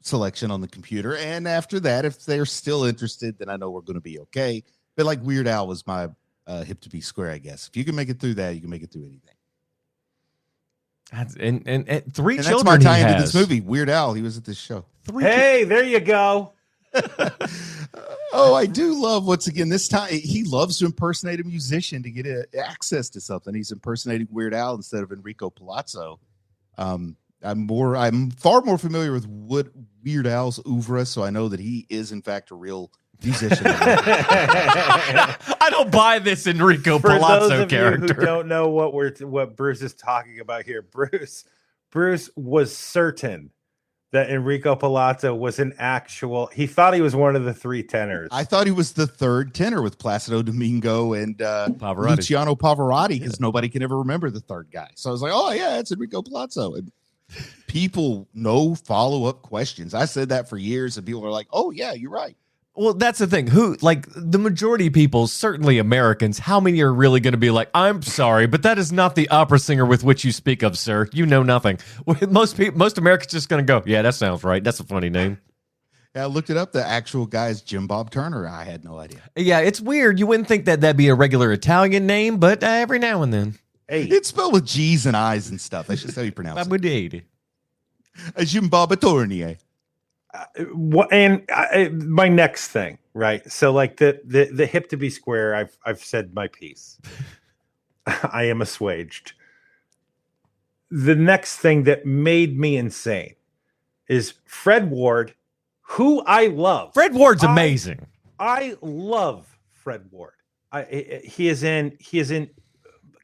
C: selection on the computer. And after that, if they're still interested, then I know we're going to be okay. But like Weird Al was my hip to be square, I guess. If you can make it through that, you can make it through anything.
D: And three
C: and
D: children.
C: That's my tie into
D: has.
C: this movie. Weird Al, he was at this show.
B: There you go.
C: Oh, I do love, once again, this time he loves to impersonate a musician to get access to something. He's impersonating Weird Al instead of Enrico Palazzo. I'm far more familiar with Weird Al's oeuvre, so I know that he is in fact a real musician.
D: I don't buy this Enrico Palazzo character.
B: You who don't know what Bruce is talking about here, Bruce was certain that Enrico Palazzo was he thought he was one of the three tenors.
C: I thought he was the third tenor with Placido Domingo and Luciano Pavarotti, because nobody can ever remember the third guy. So I was like, oh yeah, it's Enrico Palazzo. And people no follow-up questions. I said that for years, and people are like, oh yeah, you're right.
D: Well, that's the thing. The majority of people, certainly Americans, how many are really going to be like, I'm sorry, but that is not the opera singer with which you speak of, sir. You know nothing. Most Americans just going to go, yeah, that sounds right. That's a funny name.
C: Yeah, I looked it up. The actual guy is Jim Bob Turner. I had no idea.
D: Yeah, it's weird. You wouldn't think that'd be a regular Italian name, but every now and then.
B: Hey,
C: it's spelled with G's and I's and stuff. That's just how you pronounce it. Jim Bob Turner.
B: My next thing, right? So like the hip to be square, I've said my piece. I am assuaged. The next thing that made me insane is Fred Ward, who I love.
D: Fred Ward's amazing.
B: I love Fred Ward. He is in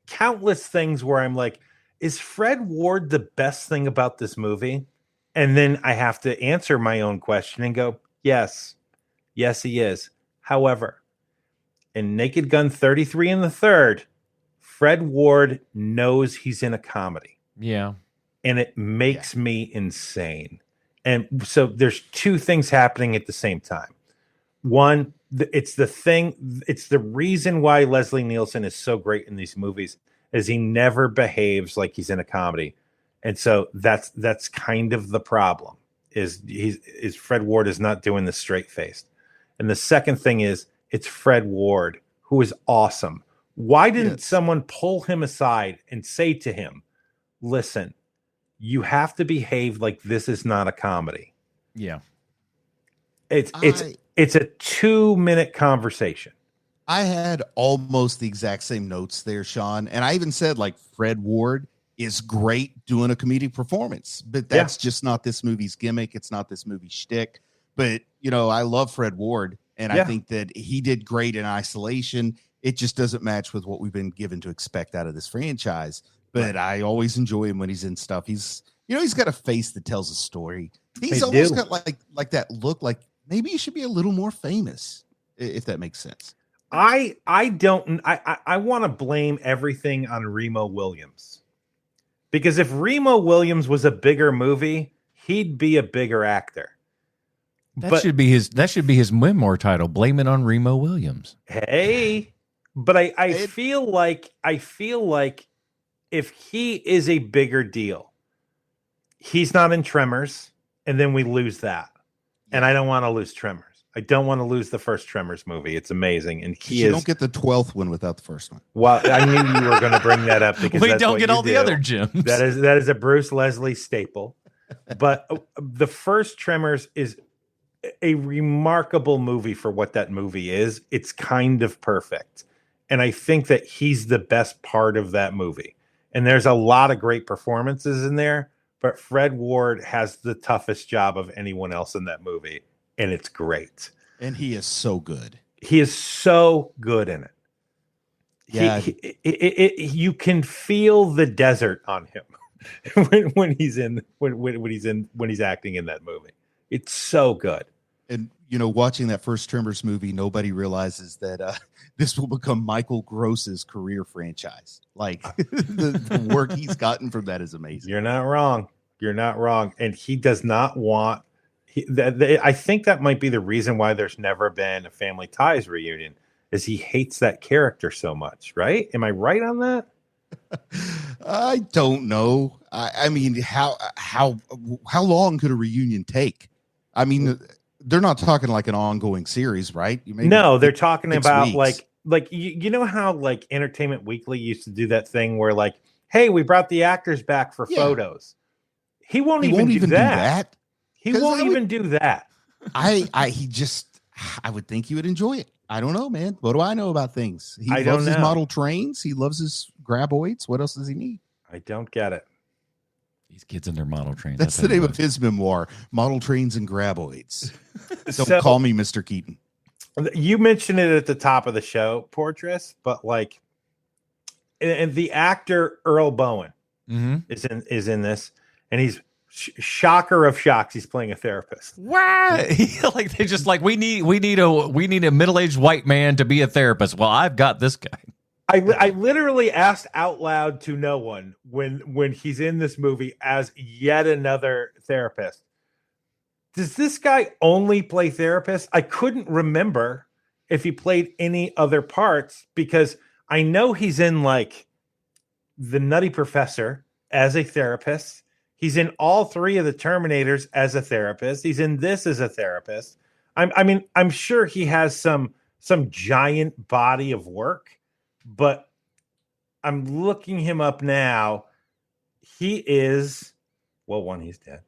B: countless things where I'm like, is Fred Ward the best thing about this movie? And then I have to answer my own question and go, yes, he is. However, in Naked Gun 33 and the third, Fred Ward knows he's in a comedy.
D: Yeah.
B: And it makes me insane. And so there's two things happening at the same time. One, it's the reason why Leslie Nielsen is so great in these movies is he never behaves like he's in a comedy. And so that's kind of the problem is Fred Ward is not doing the straight faced. And the second thing is it's Fred Ward, who is awesome. Why didn't someone pull him aside and say to him, listen, you have to behave like this is not a comedy.
D: Yeah.
B: It's a 2-minute conversation.
C: I had almost the exact same notes there, Sean. And I even said, like, Fred Ward is great doing a comedic performance, but that's just not this movie's gimmick. It's not this movie's shtick. But, I love Fred Ward, and I think that he did great in isolation. It just doesn't match with what we've been given to expect out of this franchise. But I always enjoy him when he's in stuff. He's got a face that tells a story. He's almost got like that look like maybe he should be a little more famous, if that makes sense.
B: I want to blame everything on Remo Williams. Because if Remo Williams was a bigger movie, he'd be a bigger actor.
D: That should be his memoir title. Blame it on Remo Williams.
B: Hey, but I feel like if he is a bigger deal, he's not in Tremors, and then we lose that. And I don't want to lose Tremors. I don't want to lose the first Tremors movie. It's amazing, and
C: you don't get the 12th one without the first one.
B: Well, I knew you were going to bring that up because
D: we
B: that's
D: don't
B: what
D: get
B: you
D: all
B: do.
D: the other gems.
B: That is a Bruce Leslie staple. But the first Tremors is a remarkable movie for what that movie is. It's kind of perfect, and I think that he's the best part of that movie. And there's a lot of great performances in there, but Fred Ward has the toughest job of anyone else in that movie, and it's great.
C: And he is so good.
B: He is so good in it.
C: Yeah,
B: you can feel the desert on him when he's acting in that movie. It's so good.
C: And watching that first Tremors movie, nobody realizes that this will become Michael Gross's career franchise. Like the work he's gotten from that is amazing.
B: You're not wrong. And he does not want. I think that might be the reason why there's never been a Family Ties reunion, is he hates that character so much. Right? Am I right on that?
C: I don't know. I mean, how long could a reunion take? I mean, they're not talking like an ongoing series, right?
B: No, they're talking about
C: weeks.
B: like you know how like Entertainment Weekly used to do that thing where like, hey, we brought the actors back for photos. He won't even do that. He won't even do that.
C: I would think he would enjoy it. I don't know, man. What do I know about things? He loves his model trains. He loves his graboids. What else does he need?
B: I don't get it.
A: These kids and their model trains.
C: That's the name of his memoir, Model Trains and Graboids. Don't call me Mr. Keaton.
B: You mentioned it at the top of the show, Portress, but like, and the actor Earl Bowen is in this, and he's shocker of shocks. He's playing a therapist.
D: What? Like they're just like we need a middle-aged white man to be a therapist. Well, I've got this guy.
B: I literally asked out loud to no one when he's in this movie as yet another therapist. Does this guy only play therapist? I couldn't remember if he played any other parts because I know he's in like The Nutty Professor as a therapist. He's in all three of the Terminators as a therapist. He's in this as a therapist. I'm sure he has some giant body of work. But I'm looking him up now. He is, he's dead.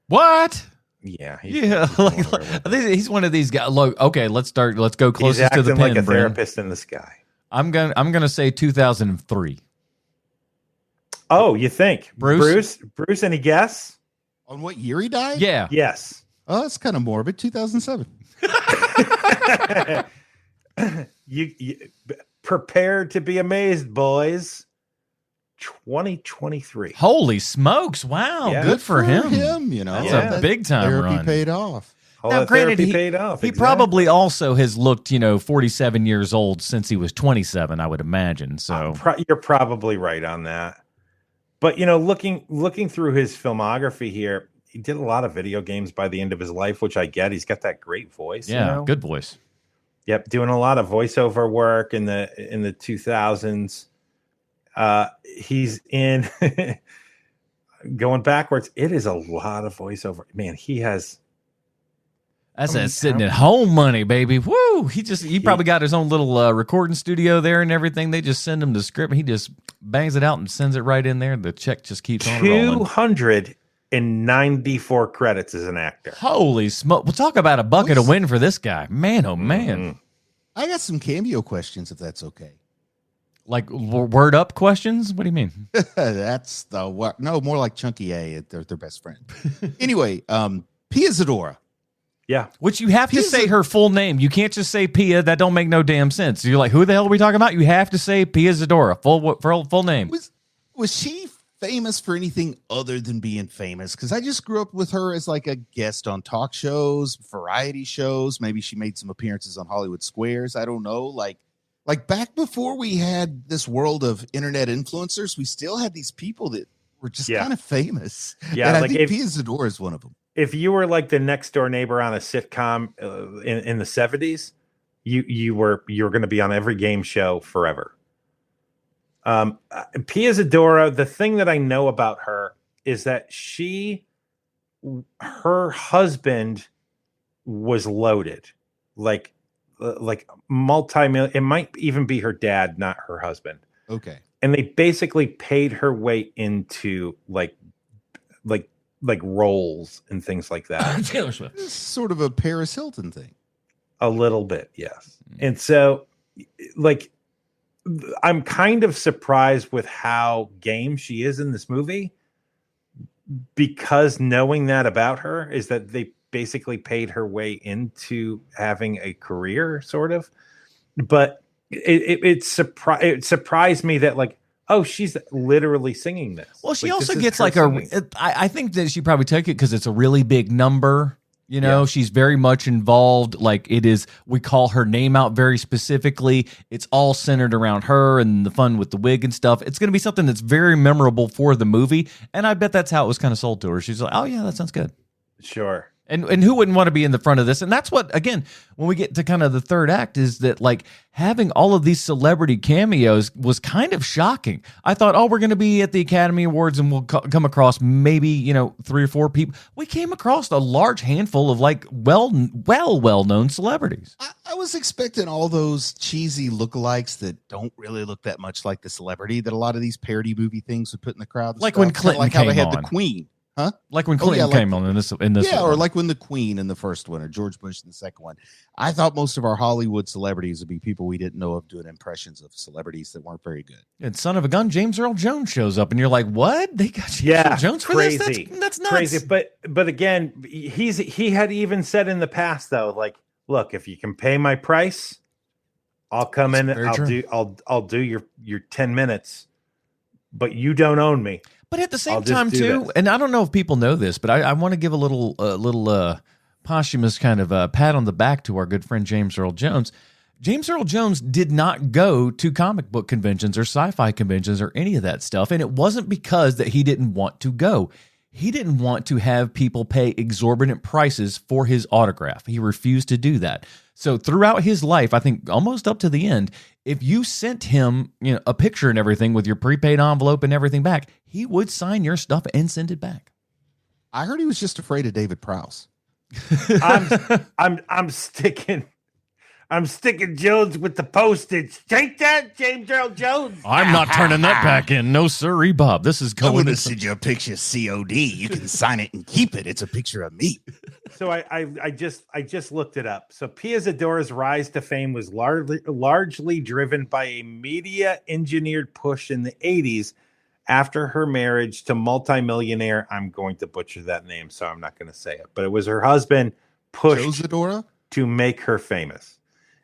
D: What?
B: Yeah.
D: He's one of these guys. Look, okay, let's go closest to the pin.
B: Like a therapist in the sky.
D: I'm gonna say 2003.
B: Oh, you think
D: Bruce?
B: Any guess?
C: On what year he died?
A: Yeah.
B: Yes.
C: Oh, that's kind of morbid. 2007.
B: you prepare to be amazed, boys. 2023.
A: Holy smokes. Wow.
B: Yeah.
A: Good for him.
C: That's
B: Yeah.
A: a big time
C: therapy
A: run.
C: paid off.
B: All
A: Now,
B: that
A: granted,
B: therapy paid off.
A: He
B: Exactly.
A: probably also has looked, 47 years old since he was 27, I would imagine. So
B: You're probably right on that. But looking through his filmography here, he did a lot of video games by the end of his life, which I get. He's got that great voice.
A: yeah, good voice.
B: Yep, doing a lot of voiceover work in the 2000s. He's in going backwards. It is a lot of voiceover. Man, he has.
A: That's
B: I mean,
A: that sitting at home money, baby. Woo! He probably got his own little recording studio there and everything. They just send him the script. He just bangs it out and sends it right in there. The check just keeps on rolling.
B: 294 credits as an actor.
A: Holy smoke! We'll talk about a bucket of wind for this guy. Man, oh man!
C: I got some cameo questions, if that's okay.
A: Like word up questions? What do you mean?
C: That's the what? No, more like Chunky A. They're their best friend. Anyway, Pia Zadora.
B: Yeah.
A: Which you have to
C: Pia's
A: say her full name. You can't just say Pia. That don't make no damn sense. You're like, who the hell are we talking about? You have to say Pia Zadora, full name.
C: Was she famous for anything other than being famous? Because I just grew up with her as like a guest on talk shows, variety shows. Maybe she made some appearances on Hollywood Squares. I don't know. Like back before we had this world of internet influencers, we still had these people that were just kind of famous.
B: Yeah,
C: and I
B: like
C: think Pia Zadora is one of them.
B: If you were like the next door neighbor on a sitcom in the 70s, you were going to be on every game show forever. Pia Zadora, the thing that I know about her is that her husband was loaded, like multi-million. It might even be her dad, not her husband.
C: Okay.
B: And they basically paid her way into like roles and things like that.
A: Taylor Swift.
C: It's sort of a Paris Hilton thing.
B: A little bit, yes. And so, like, I'm kind of surprised with how game she is in this movie, because knowing that about her is that they basically paid her way into having a career, sort of. But it surprised me that, like, oh, she's literally singing this.
A: Well, she
B: Like,
A: also
B: this is
A: gets
B: her
A: like
B: singing.
A: I think that she probably took it because it's a really big number. She's very much involved. Like it is, we call her name out very specifically. It's all centered around her and the fun with the wig and stuff. It's going to be something that's very memorable for the movie. And I bet that's how it was kind of sold to her. She's like, oh yeah, that sounds good.
B: Sure.
A: And who wouldn't want to be in the front of this? And that's what, again, when we get to kind of the third act, is that like having all of these celebrity cameos was kind of shocking. I thought, oh, we're going to be at the Academy Awards and we'll come across maybe, 3 or 4 people. We came across a large handful of like well-known celebrities.
C: I was expecting all those cheesy lookalikes that don't really look that much like the celebrity that a lot of these parody movie things would put in the crowd. and
A: Like
C: stuff.
A: when
C: Kinda
A: Clinton
C: like how they
A: came
C: had
A: on.
C: the Queen. Huh?
A: Like when
C: Oh,
A: Clinton
C: yeah, like
A: came on in this
C: Yeah, or
A: one.
C: like when the Queen in the first one, or George Bush in the second one. I thought most of our Hollywood celebrities would be people we didn't know of doing impressions of celebrities that weren't very good.
A: And son of a gun, James Earl Jones shows up, and you're like, "What? They got James Earl Jones for
B: crazy.
A: this? That's nuts."
B: Crazy. But again, he had even said in the past though, like, look, if you can pay my price, I'll come in.
A: very
B: I'll
A: true.
B: I'll do your 10 minutes, but you don't own me.
A: But at the same
B: I'll just
A: time,
B: do
A: too,
B: this.
A: and I don't know if people know this, but I want to give a little posthumous kind of pat on the back to our good friend James Earl Jones. James Earl Jones did not go to comic book conventions or sci-fi conventions or any of that stuff, and it wasn't because that he didn't want to go. He didn't want to have people pay exorbitant prices for his autograph. He refused to do that. So throughout his life, I think almost up to the end, if you sent him, a picture and everything with your prepaid envelope and everything back, he would sign your stuff and send it back.
C: I heard he was just afraid of David Prowse.
B: I'm sticking Jones with the postage. Take that, James Earl Jones.
A: I'm not turning that back in. No, sirree, Bob. This is
C: I
A: going
C: want
A: to
C: to send you a picture COD. You can sign it and keep it. It's a picture of me.
B: So I just looked it up. So Pia Zadora's rise to fame was largely driven by a media engineered push in the 80s after her marriage to multimillionaire, I'm going to butcher that name, so I'm not going to say it, but it was her husband pushed
C: Josadora?
B: to make her famous.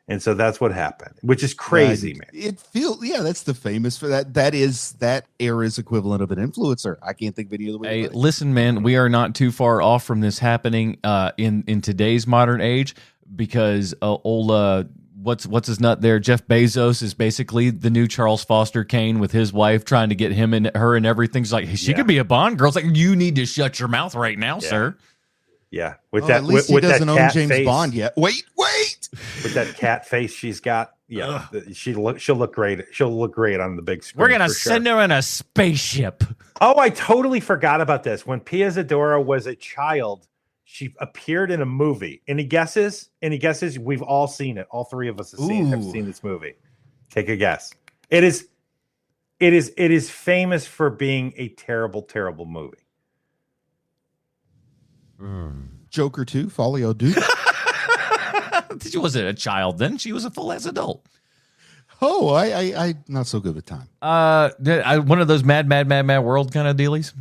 B: And so that's what happened, which is crazy, man.
C: It feels, that's the famous for that. That is that era's equivalent of an influencer. I can't think of any other way.
A: Hey, listen, man, we are not too far off from this happening in today's modern age, because what's his nut there? Jeff Bezos is basically the new Charles Foster Kane with his wife, trying to get him and her and everything. He's like, she could be a Bond girl. It's like, you need to shut your mouth right now, sir.
B: Yeah, with
C: at least he doesn't own James
B: face,
C: Bond yet. Wait.
B: With that cat face she's got, she'll look great. She'll look great on the big screen.
A: We're gonna send her in a spaceship.
B: Oh, I totally forgot about this. When Pia Zadora was a child, she appeared in a movie. Any guesses? We've all seen it. All three of us have seen this movie. Take a guess. It is famous for being a terrible, terrible movie.
C: Joker 2, Folio Duke.
A: She wasn't a child then. She was a full-ass adult.
C: Oh, I not so good with time.
A: One of those mad world kind of dealies.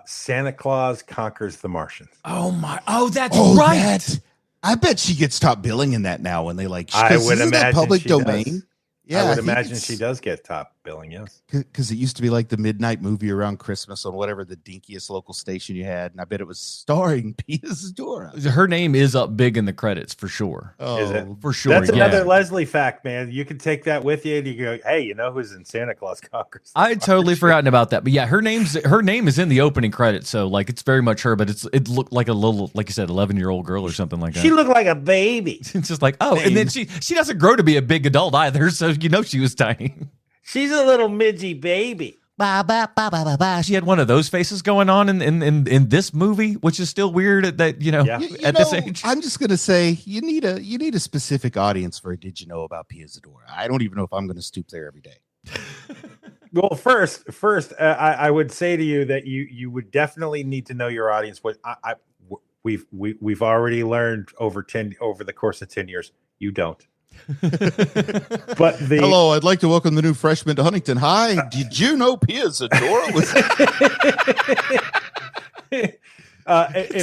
B: Santa Claus Conquers the Martians.
A: Oh my! Oh, that's right.
C: I bet she gets top billing in that now when they
B: I would imagine
C: that public
B: she
C: domain.
B: Does.
C: Yeah,
B: I would imagine she does get top billing. Yes,
C: because it used to be like the midnight movie around Christmas on whatever the dinkiest local station you had, and I bet it was starring Pia Zadora.
A: Her name is up big in the credits for sure.
C: Oh,
B: is it?
A: For sure.
B: That's another Leslie fact, man. You can take that with you, and you go, "Hey, you know who's in Santa Claus Conquers?"
A: I had totally forgotten about that, but yeah, her name is in the opening credits, so like it's very much her, but it looked like a little, like you said, 11-year-old girl or something like that.
B: She looked like a baby.
A: It's just like, oh, and then she doesn't grow to be a big adult either, so she was tiny.
B: She's a little midgy baby.
A: She had one of those faces going on in this movie, which is still weird at that, at this age.
C: I'm just gonna say you need a specific audience for a Did You Know About Pia Zadora. I don't even know if I'm gonna stoop there every day.
B: Well, first, I would say to you that you would definitely need to know your audience. What we've already learned over the course of 10 years, you don't. But
C: hello, I'd like to welcome the new freshman to Huntington. Hi, did you know Pia Zadora was?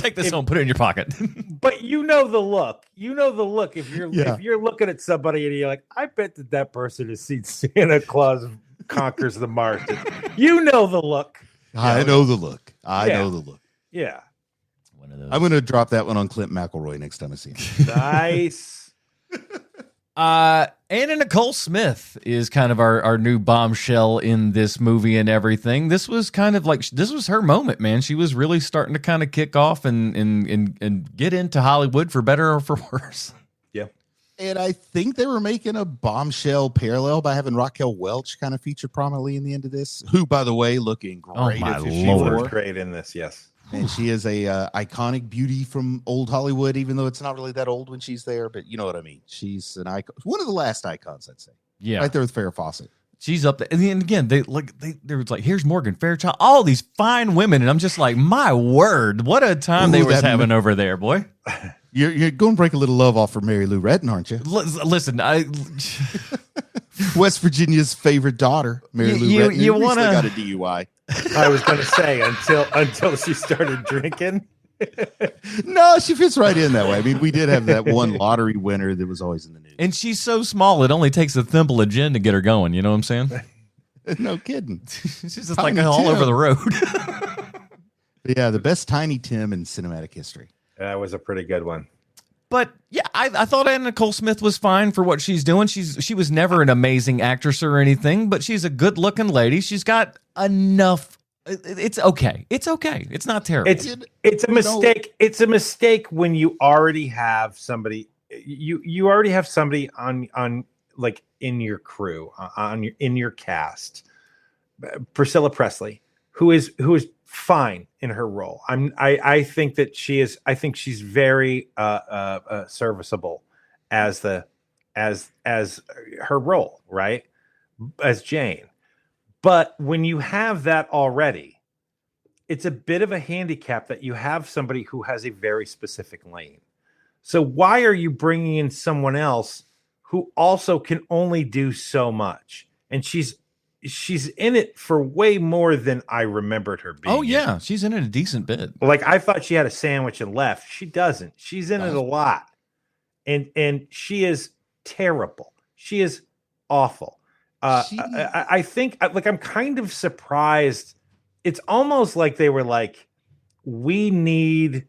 A: Take this home, put it in your pocket.
B: But you know the look. If you're looking at somebody and you're like, I bet that person has seen Santa Claus Conquers the Martians. You know the look.
C: I know the look. I know the look.
B: Yeah.
A: One of those.
C: I'm going to drop that one on Clint McElroy next time I see him.
B: Nice.
A: Anna Nicole Smith is kind of our new bombshell in this movie and everything. This was kind of like, this was her moment, man. She was really starting to kind of kick off and get into Hollywood for better or for worse.
B: Yeah.
C: And I think they were making a bombshell parallel by having Raquel Welch kind of featured prominently in the end of this, who, by the way, looking great
A: my
C: at
B: She
C: 54.
B: was great in this, yes.
C: And she is a iconic beauty from old Hollywood, even though it's not really that old when she's there. But you know what I mean. She's an icon, one of the last icons, I'd say.
A: Yeah,
C: right there with Farrah Fawcett.
A: She's up there. And then again, they were like, here's Morgan Fairchild, all these fine women, and I'm just like, my word, what a time they was having over there, boy.
C: You're going to break a little love off for Mary Lou Retton, aren't you?
A: Listen,
C: West Virginia's favorite daughter, Mary Lou Retton.
A: You want to
C: got a DUI.
B: I was going to say until she started drinking.
C: No, she fits right in that way. I mean, we did have that one lottery winner that was always in the news.
A: And she's so small, it only takes a thimble of gin to get her going. You know what I'm saying?
C: No kidding.
A: She's just like all over the road.
C: Yeah, the best Tiny Tim in cinematic history.
B: That was a pretty good one.
A: But yeah, I thought Anna Nicole Smith was fine for what she's doing. She was never an amazing actress or anything, but she's a good looking lady. She's got enough. It's okay. It's okay. It's not terrible.
B: It's a mistake. It's a mistake when you already have somebody. You already have somebody on like in your crew in your cast. Priscilla Presley, who is fine in her role. I think that she is. I think she's very serviceable as her role, right? As Jane. But when you have that already, it's a bit of a handicap that you have somebody who has a very specific lane. So why are you bringing in someone else who also can only do so much? And she's she's in it for way more than I remembered her being.
A: Oh yeah, she's in it a decent bit.
B: Like I thought she had a sandwich and left. She doesn't. She's in it a lot. And she is terrible. She is awful. I think like I'm kind of surprised. It's almost like they were like, we need.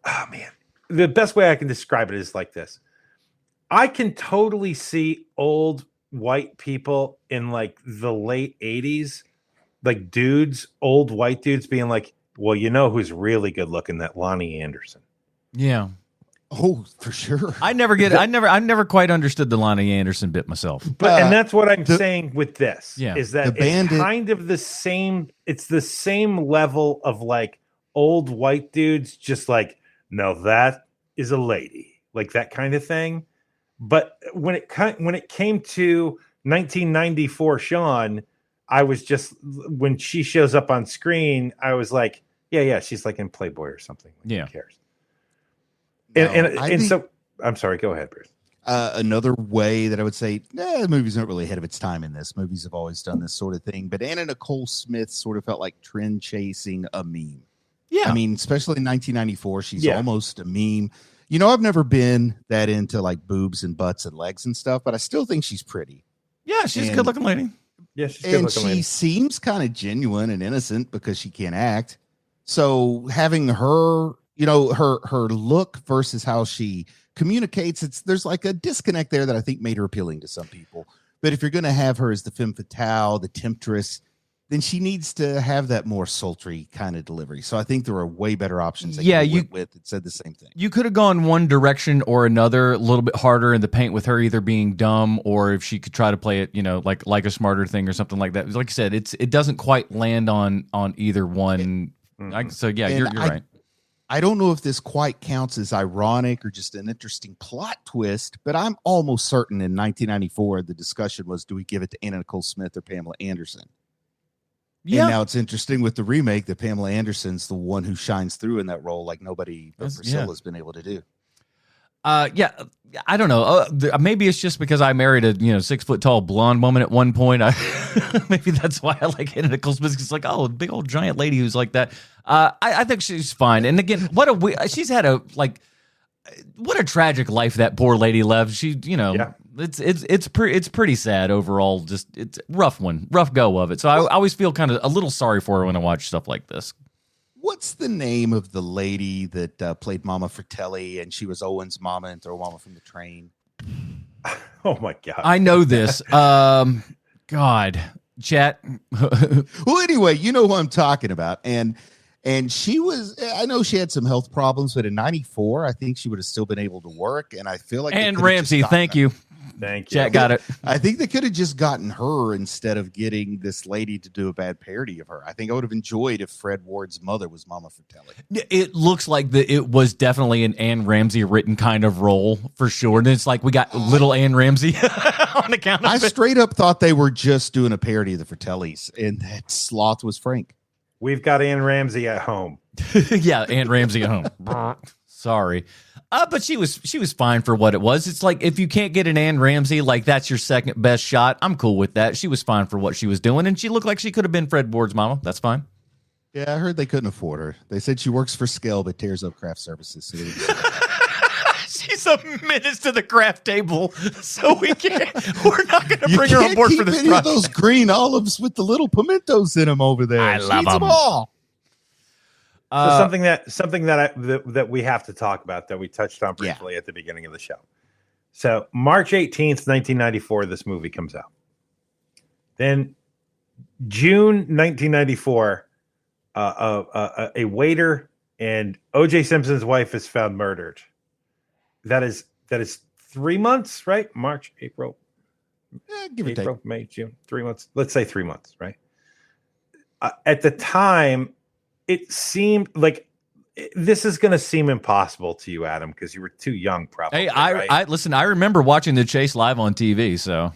B: Oh man, the best way I can describe it is like this. I can totally see old white people in like the late 80s, like dudes, old white dudes being like, well, you know who's really good looking? That Lonnie Anderson.
A: Yeah.
C: Oh, for sure.
A: I never quite understood the Lonnie Anderson bit myself.
B: But and that's what I'm saying with this.
A: Yeah.
B: Is that it's kind of the same, it's the same level of like old white dudes, just like, no, that is a lady, like that kind of thing. But when it came to 1994 Sean, I was just, when she shows up on screen, I was like, yeah, she's like in Playboy or something. Like,
A: yeah.
B: Who cares?
C: No,
B: So I'm sorry, go ahead, Bruce.
C: Another way that I would say, the movie's not really ahead of its time in this. Movies have always done this sort of thing. But Anna Nicole Smith sort of felt like trend chasing a meme.
A: Yeah.
C: I mean, especially in 1994, she's almost a meme. You know, I've never been that into like boobs and butts and legs and stuff, but I still think she's pretty.
A: Yeah, she's a good looking lady.
B: Yeah, she's a good looking lady.
C: She seems kind of genuine and innocent because she can't act. So having her, you know, her look versus how she communicates, there's like a disconnect there that I think made her appealing to some people. But if you're going to have her as the femme fatale, the temptress, then she needs to have that more sultry kind of delivery. So I think there are way better options. You went with that said the same thing.
A: You could have gone one direction or another, a little bit harder in the paint with her either being dumb or if she could try to play it, you know, like a smarter thing or something like that. Like I said, it doesn't quite land on either one. You're right.
C: I don't know if this quite counts as ironic or just an interesting plot twist, but I'm almost certain in 1994 the discussion was, do we give it to Anna Nicole Smith or Pamela Anderson? Yeah. And now it's interesting with the remake that Pamela Anderson's the one who shines through in that role like nobody but Priscilla's been able to do.
A: I don't know. Maybe it's just because I married a 6 foot tall blonde woman at one point. Maybe that's why I like Anna Nicole Smith. It's like, a big old giant lady who's like that. I think she's fine. And again, she's had what a tragic life that poor lady lived. She, it's pretty sad overall. Just it's rough go of it. So I always feel kind of a little sorry for her when I watch stuff like this.
C: What's the name of the lady that played Mama Fratelli and she was Owen's mama and Throw Mama from the Train?
B: Oh my God.
A: I know this. God, chat.
C: Well, anyway, you know who I'm talking about. And she was, I know she had some health problems, but in 94, I think she would have still been able to work. And I feel like.
A: And Ramsey, thank you.
B: Thank you.
A: Chat got it.
C: I think they could have just gotten her instead of getting this lady to do a bad parody of her. I think I would have enjoyed if Fred Ward's mother was Mama Fratelli.
A: It looks like it was definitely an Anne Ramsey written kind of role for sure. And it's like we got little Anne Ramsey on account of
C: I straight up thought they were just doing a parody of the Fratellis and that Sloth was Frank.
B: We've got Anne Ramsey at home.
A: Yeah, Anne Ramsey at home. Sorry. But she was fine for what it was. It's like if you can't get an Anne Ramsey, like that's your second best shot. I'm cool with that. She was fine for what she was doing, and she looked like she could have been Fred Ward's mama. That's fine.
C: Yeah, I heard they couldn't afford her. They said she works for Scale but tears up craft services. So
A: she's a menace to the craft table, so we're not going to bring her on board for this project.
C: Those green olives with the little pimentos in them over there.
A: I love them
C: all.
B: So something that we have to talk about that we touched on briefly at the beginning of the show. So March 18th, 1994, this movie comes out. Then June 1994, a waiter and O.J. Simpson's wife is found murdered. That is 3 months, right? March, April,
C: give or take.
B: May, June, 3 months. Let's say 3 months, right? At the time, it seemed like this is going to seem impossible to you, Adam, because you were too young, probably.
A: Hey, I listen. I remember watching the chase live on TV. So,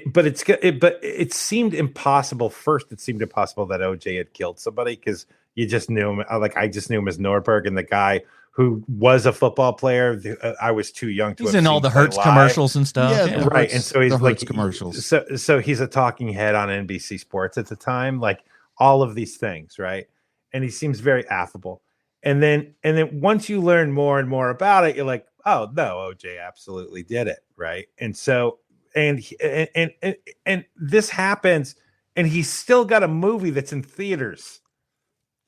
B: but it seemed impossible. First, it seemed impossible that OJ had killed somebody because you just knew him. I just knew him as Norberg, and the guy who was a football player. I was too young to.
A: He's
B: have
A: in all
B: seen
A: the
B: play
A: Hertz
B: live.
A: commercials and stuff.
C: Yeah, the
B: Right, and so he's
C: the
B: like
C: Hertz commercials.
B: So he's a talking head on NBC Sports at the time, like all of these things, right? And he seems very affable. And then once you learn more and more about it, you're like, oh no, OJ absolutely did it, right? And so and this happens, and he's still got a movie that's in theaters.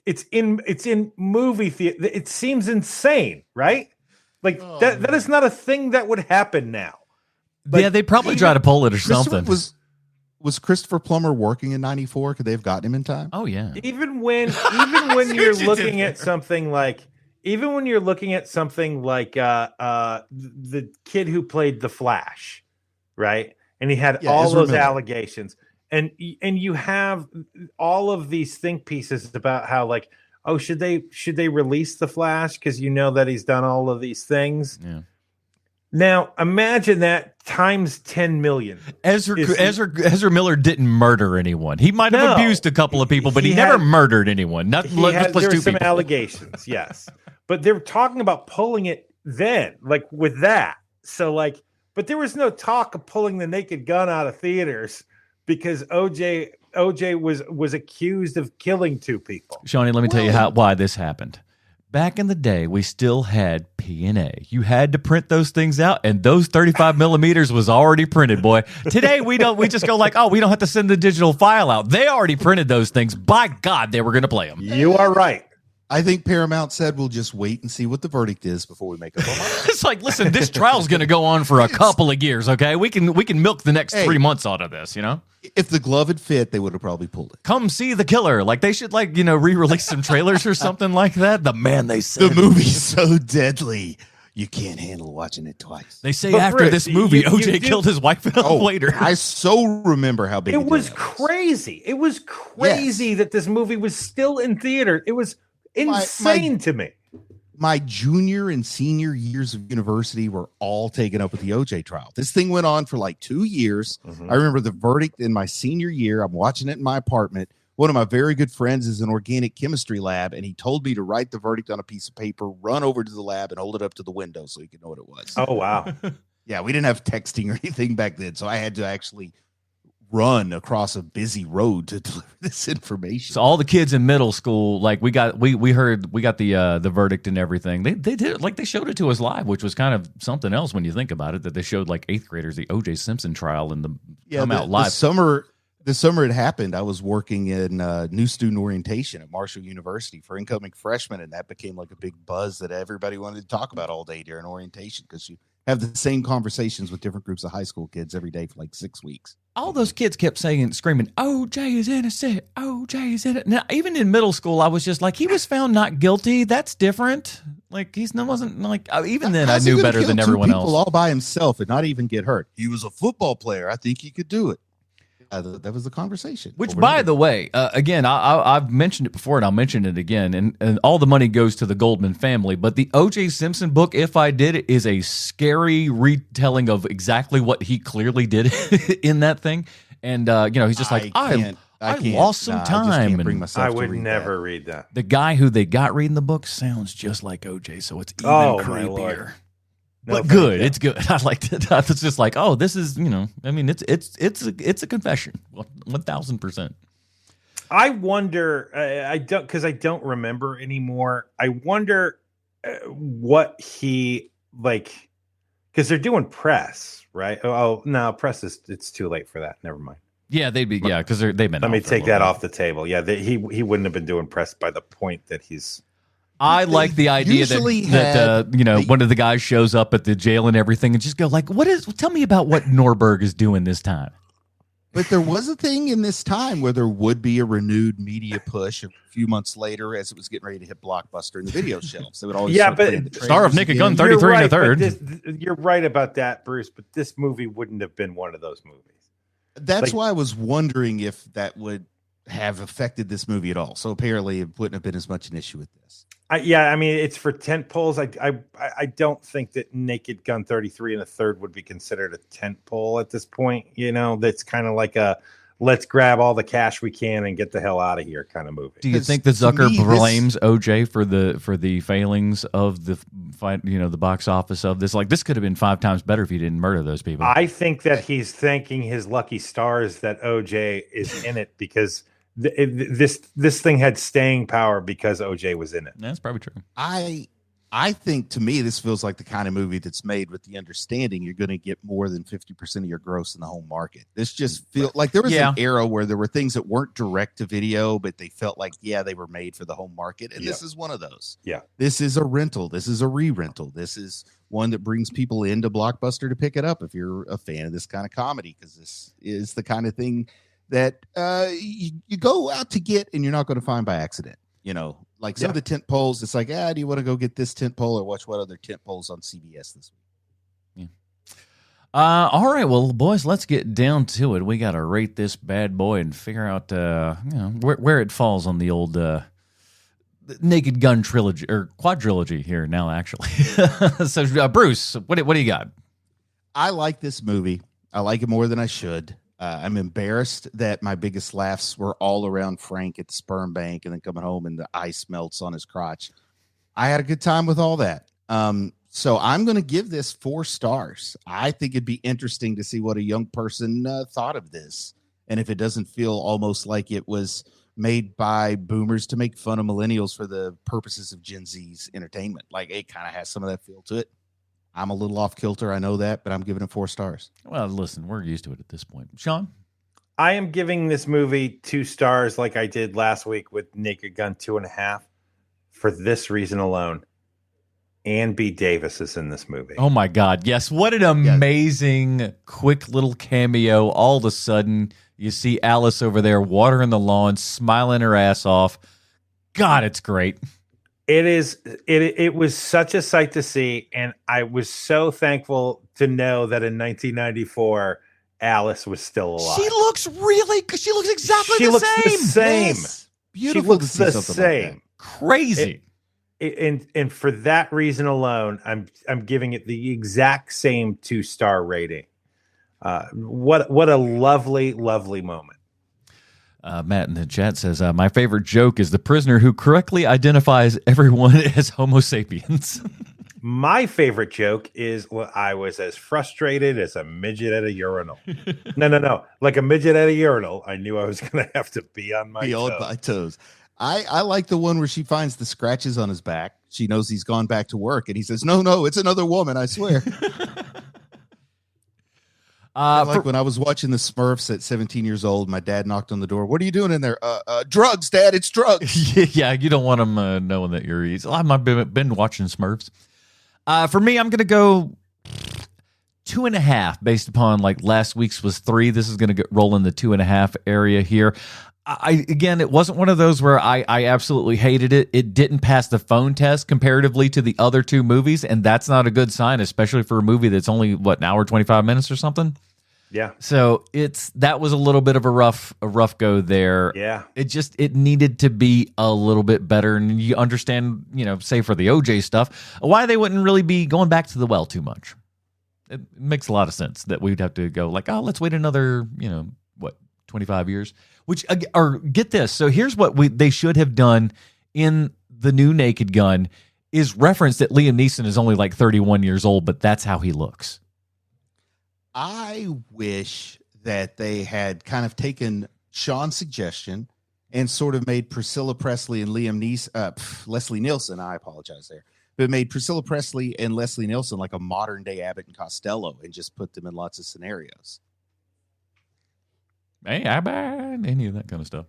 B: It's in movie theater. It seems insane, right? Like that is not a thing that would happen now. Like,
A: yeah, they probably try to pull it or something.
C: Was Christopher Plummer working in '94? Could they have gotten him in time?
A: Oh yeah.
B: Even when you're looking at something like the kid who played the Flash, right? And he had all
C: Ezra
B: those
C: Miller.
B: allegations, and you have all of these think pieces about how, like, oh, should they release the Flash because you know that he's done all of these things.
A: Yeah.
B: Now imagine that times 10 million.
A: Ezra Miller didn't murder anyone. He might have abused a couple of people, but he never murdered anyone. Not
B: There were
A: two
B: some
A: people.
B: allegations, yes, but they were talking about pulling it then, like with that. So, like, but there was no talk of pulling the Naked Gun out of theaters because OJ was accused of killing two people.
A: Shawnee, let me tell you why this happened. Back in the day, we still had P&A. You had to print those things out, and those 35 millimeters was already printed, boy. Today, we don't. We just go like, oh, we don't have to send the digital file out. They already printed those things. By God, they were going to play them.
B: You are right.
C: I think Paramount said we'll just wait and see what the verdict is before we make up our mind.
A: It's like, listen, this trial's going to go on for a couple of years, okay? We can milk the next 3 months out of this, you know?
C: If the glove had fit, they would have probably pulled it.
A: Come see the killer. Like, they should, like, re-release some trailers or something like that. The man, they said.
C: The movie's so deadly, you can't handle watching it twice.
A: They say
B: But
A: after
B: Britt,
A: this movie,
B: you
A: OJ killed his wife and later.
C: I so remember how big
B: It was
C: deal
B: crazy. It was crazy that this movie was still in theater. It was insane to me.
C: My junior and senior years of university were all taken up with the OJ trial. This thing went on for like 2 years. I remember the verdict in my senior year. I'm watching it in my apartment. One of my very good friends is in organic chemistry lab, and he told me to write the verdict on a piece of paper, run over to the lab, and hold it up to the window so he could know what it was.
B: Oh, wow.
C: Yeah, we didn't have texting or anything back then, so I had to actually run across a busy road to deliver this information.
A: So all the kids in middle school, like we got the verdict and everything. They did it, like they showed it to us live, which was kind of something else when you think about it. That they showed like 8th graders the O.J. Simpson trial and come out live.
C: The summer it happened, I was working in new student orientation at Marshall University for incoming freshmen, and that became like a big buzz that everybody wanted to talk about all day during orientation because you have the same conversations with different groups of high school kids every day for like 6 weeks.
A: All those kids kept screaming, OJ is innocent. OJ is innocent. Now, even in middle school, I was just like, he was found not guilty. That's different. Like, wasn't like, even then, I
C: How's he
A: knew
C: gonna
A: better
C: kill
A: than
C: two
A: everyone
C: people
A: else.
C: all by himself and not even get hurt. He was a football player. I think he could do it. That was the conversation.
A: Which, by the way, again, I've mentioned it before and I'll mention it again, and all the money goes to the Goldman family. But the O.J. Simpson book, If I Did It, is a scary retelling of exactly what he clearly did in that thing. And, he's just like, I lost some time.
B: I would never read that.
A: The guy who they got reading the book sounds just like O.J., so it's even creepier.
B: No,
A: but good. It's good. I liked it. I was just like, oh, this is, it's a confession. 1,000%.
B: I wonder, I don't remember anymore. I wonder what he, like, because they're doing press, right? Oh, no, press it's too late for that. Never mind.
A: Yeah, because they've been.
B: Let me take that off the table. Yeah, he wouldn't have been doing press by the point that he's.
A: I like the idea that one of the guys shows up at the jail and everything and just go like, tell me about what Norberg is doing this time.
C: But there was a thing in this time where there would be a renewed media push a few months later as it was getting ready to hit Blockbuster in the video shelves. They would always
A: Star of Naked Gun 33 and a third.
B: You're right about that, Bruce, but this movie wouldn't have been one of those movies.
C: That's why I was wondering if that would have affected this movie at all. So apparently it wouldn't have been as much an issue with this.
B: I mean, it's for tent poles. I don't think that Naked Gun 33 and a third would be considered a tent pole at this point. That's kind of like let's grab all the cash we can and get the hell out of here kind of movie.
A: Do you think that Zucker blames OJ for the failings of the the box office of this? Like, this could have been 5 times better if he didn't murder those people.
B: I think that he's thanking his lucky stars that OJ is in it, because this thing had staying power because OJ was in it.
A: That's probably true.
C: I think, to me, this feels like the kind of movie that's made with the understanding you're going to get more than 50% of your gross in the home market. This just feels like there was an era where there were things that weren't direct to video, but they felt like, they were made for the home market. And this is one of those. Yeah. This is a rental. This is a re-rental. This is one that brings people into Blockbuster to pick it up if you're a fan of this kind of comedy, because this is the kind of thing that you go out to get and you're not going to find by accident. Like some of the tent poles, it's like, do you want to go get this tent pole or watch what other tent poles on CBS this week?
A: Yeah. All right, well, boys, let's get down to it. We got to rate this bad boy and figure out where it falls on the old Naked Gun trilogy or quadrilogy here now, actually. So, Bruce, what do you got?
C: I like this movie. I like it more than I should. I'm embarrassed that my biggest laughs were all around Frank at the sperm bank and then coming home and the ice melts on his crotch. I had a good time with all that. So I'm going to give this 4 stars. I think it'd be interesting to see what a young person thought of this. And if it doesn't feel almost like it was made by boomers to make fun of millennials for the purposes of Gen Z's entertainment. Like, it kind of has some of that feel to it. I'm a little off kilter, I know that, but I'm giving it 4 stars.
A: Well, listen, we're used to it at this point. Sean?
B: I am giving this movie 2 stars like I did last week with Naked Gun 2.5 for this reason alone. Ann B. Davis is in this movie.
A: Oh, my God. Yes. What an amazing, quick little cameo. All of a sudden, you see Alice over there watering the lawn, smiling her ass off. God, it's great.
B: It was such a sight to see, and I was so thankful to know that in 1994 Alice was still alive.
A: She looks exactly the same.
B: The same.
C: Yes. Beautiful.
B: She looks the same.
C: Like
A: Crazy.
B: And for that reason alone, I'm giving it the exact same 2-star rating. What a lovely, lovely moment.
A: Matt in the chat says, my favorite joke is the prisoner who correctly identifies everyone as Homo sapiens.
B: My favorite joke is I was as frustrated as a midget at a urinal. No. Like a midget at a urinal. I knew I was going to have to be on my
C: toes. I like the one where she finds the scratches on his back. She knows he's gone back to work, and he says, no, it's another woman, I swear. When I was watching the Smurfs at 17 years old, my dad knocked on the door. What are you doing in there? Drugs, Dad. It's drugs.
A: Yeah, you don't want them knowing that you're eating. I've been watching Smurfs. For me, I'm going to go 2.5 based upon like last week's was 3. This is going to roll in the 2.5 area here. Again, it wasn't one of those where I absolutely hated it. It didn't pass the phone test comparatively to the other 2 movies, and that's not a good sign, especially for a movie that's only, an hour, 25 minutes or something?
B: Yeah.
A: So that was a little bit of a rough go there.
B: Yeah.
A: It needed to be a little bit better, and you understand, say for the OJ stuff, why they wouldn't really be going back to the well too much. It makes a lot of sense that we'd have to go like, let's wait another, 25 years. Or get this. So here's what they should have done in the new Naked Gun is reference that Liam Neeson is only like 31 years old, but that's how he looks.
C: I wish that they had kind of taken Sean's suggestion and sort of made Priscilla Presley and Leslie Nielsen, I apologize there, but made Priscilla Presley and Leslie Nielsen like a modern day Abbott and Costello and just put them in lots of scenarios.
A: Hey, I buy any of that kind of stuff.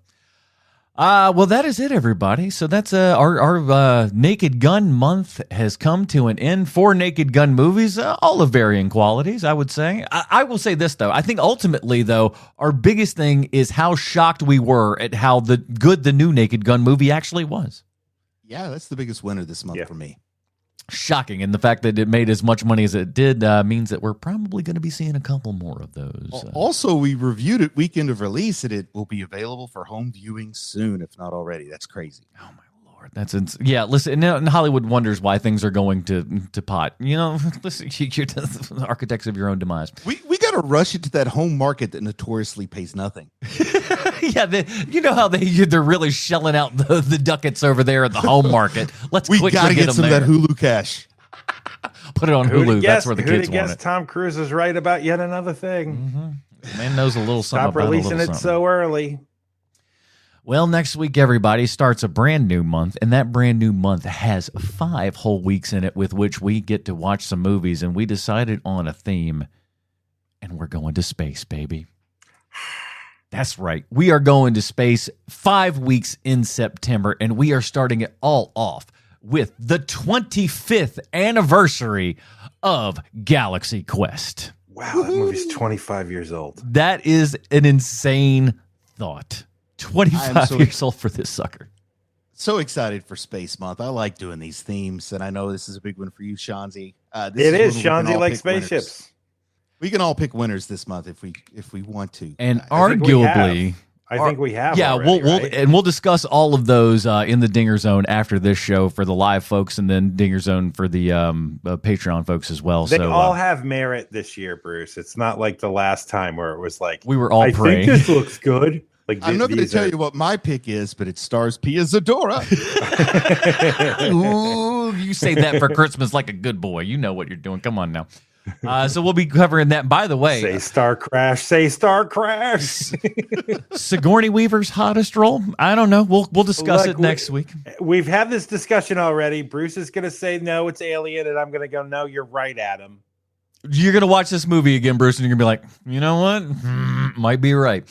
A: Well, that is it, everybody. So that's our Naked Gun month has come to an end. 4 Naked Gun movies, all of varying qualities, I would say. I will say this, though. I think ultimately, though, our biggest thing is how shocked we were at how good the new Naked Gun movie actually was.
C: Yeah, that's the biggest winner this month for me.
A: Shocking. And the fact that it made as much money as it did means that we're probably going to be seeing a couple more of those.
C: Also, we reviewed it weekend of release, and it will be available for home viewing soon, if not already. That's crazy.
A: Oh, my Lord. Listen, and Hollywood wonders why things are going to pot. Listen, you're the architects of your own demise.
C: We got got to rush into that home market that notoriously pays nothing.
A: Yeah, you know how they're really shelling out the ducats over there at the home market. Let's
C: We
A: quickly
C: got to
A: get
C: get
A: them
C: some
A: there.
C: of that Hulu cash.
A: Put it on Hulu. That's where the kids want it.
B: Tom Cruise is right about yet another thing.
A: Man knows a little something
B: Stop
A: about
B: releasing
A: a
B: it
A: little something.
B: so early.
A: Well, next week, everybody, starts a brand new month, and that brand new month has 5 whole weeks in it with which we get to watch some movies, and we decided on a theme, and we're going to space, baby. That's right. We are going to space 5 weeks in September, and we are starting it all off with the 25th anniversary of Galaxy Quest.
B: Wow, that movie's 25 years old.
A: That is an insane thought. 25 years old for this sucker.
C: So excited for Space Month. I like doing these themes, and I know this is a big one for you, Shanzi.
B: It is. Shanzi likes spaceships.
C: Winners. We can all pick winners this month if we want to.
A: And
C: guys.
A: arguably,
B: I think we have.
A: yeah,
B: already, right?
A: we'll discuss all of those in the Dinger Zone after this show for the live folks, and then Dinger Zone for the Patreon folks as well.
B: They
A: so
B: all have merit this year, Bruce. It's not like the last time where it was like
A: we were all
B: I
A: praying.
B: think this looks good. Like
C: I'm not going to tell you what my pick is, but it stars Pia Zadora.
A: Ooh, you say that for Christmas like a good boy. You know what you're doing. Come on now. So we'll be covering that. By the way,
B: Say Star Crash. Say Star Crash.
A: Sigourney Weaver's hottest role. I don't know. We'll discuss it next week.
B: We've had this discussion already. Bruce is going to say no, it's Alien, and I'm going to go no. You're right, Adam.
A: You're gonna watch this movie again, Bruce, and you're gonna be like, you know what? Might be right.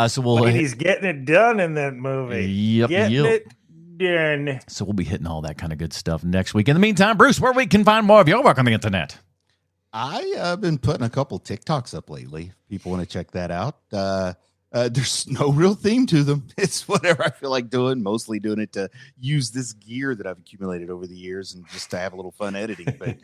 A: So we'll.
B: And he's getting it done in that movie.
A: Yep.
B: Getting it done.
A: So we'll be hitting all that kind of good stuff next week. In the meantime, Bruce, where we can find more of your work on the internet?
C: I've been putting a couple TikToks up lately. People want to check that out. There's no real theme to them. It's whatever I feel like doing, mostly doing it to use this gear that I've accumulated over the years and just to have a little fun editing. But,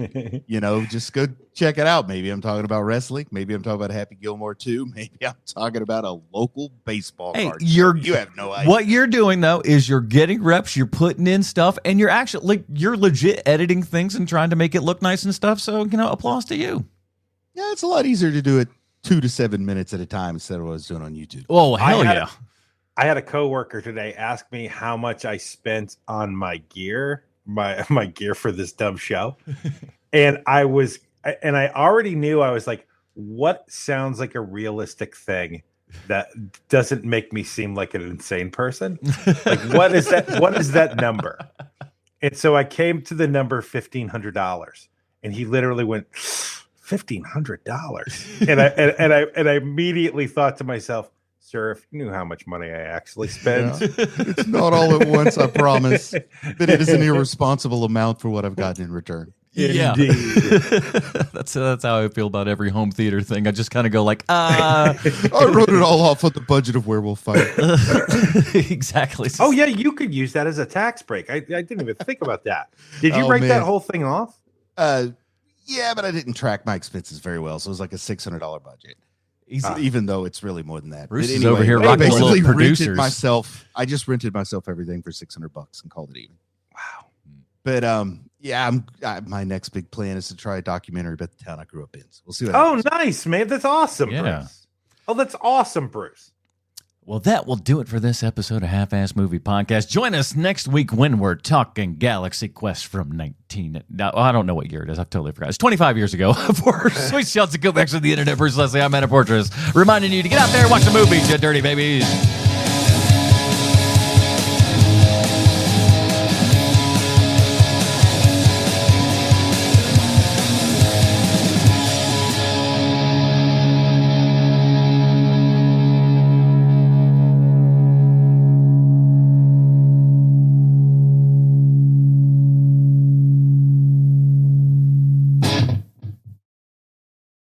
C: just go check it out. Maybe I'm talking about wrestling. Maybe I'm talking about Happy Gilmore 2. Maybe I'm talking about a local baseball card. You have no idea.
A: What you're doing, though, is you're getting reps, you're putting in stuff, and you're actually, you're legit editing things and trying to make it look nice and stuff. So, applause to you.
C: Yeah, it's a lot easier to do it 2 to 7 minutes at a time instead of what I was doing on YouTube.
A: Oh, hell yeah.
B: I had a coworker today ask me how much I spent on my gear, my gear for this dumb show. And I already knew, I was like, what sounds like a realistic thing that doesn't make me seem like an insane person? Like, what is that number? And so I came to the number $1,500, and he literally went, $1,500, and I immediately thought to myself, sir, if you knew how much money I actually spend.
C: Yeah. It's not all at once, I promise, but it is an irresponsible amount for what I've gotten in return.
A: Yeah. That's how I feel about every home theater thing. I just kind of go like, I
C: wrote it all off on the budget of Werewolf Fight.
A: Exactly.
B: Oh yeah, you could use that as a tax break. I didn't even think about that. Did you write that whole thing off?
C: Yeah, but I didn't track my expenses very well, so it was like a $600 budget. Even though it's really more than that.
A: Bruce is over here rocking little producers.
C: I just rented myself everything for $600 and called it even.
B: Wow.
C: But my next big plan is to try a documentary about the town I grew up in. So we'll see what
B: happens.
C: Oh,
B: nice, man. That's awesome, Bruce. Oh, that's awesome, Bruce.
A: Well, that will do it for this episode of Half-Ass Movie Podcast. Join us next week when we're talking Galaxy Quest from I don't know what year it is. I've totally forgot. It's 25 years ago. For Sweet Shots to go back to the internet, Bruce Leslie, I'm Anna Portress, reminding you to get out there and watch the movies, you dirty babies.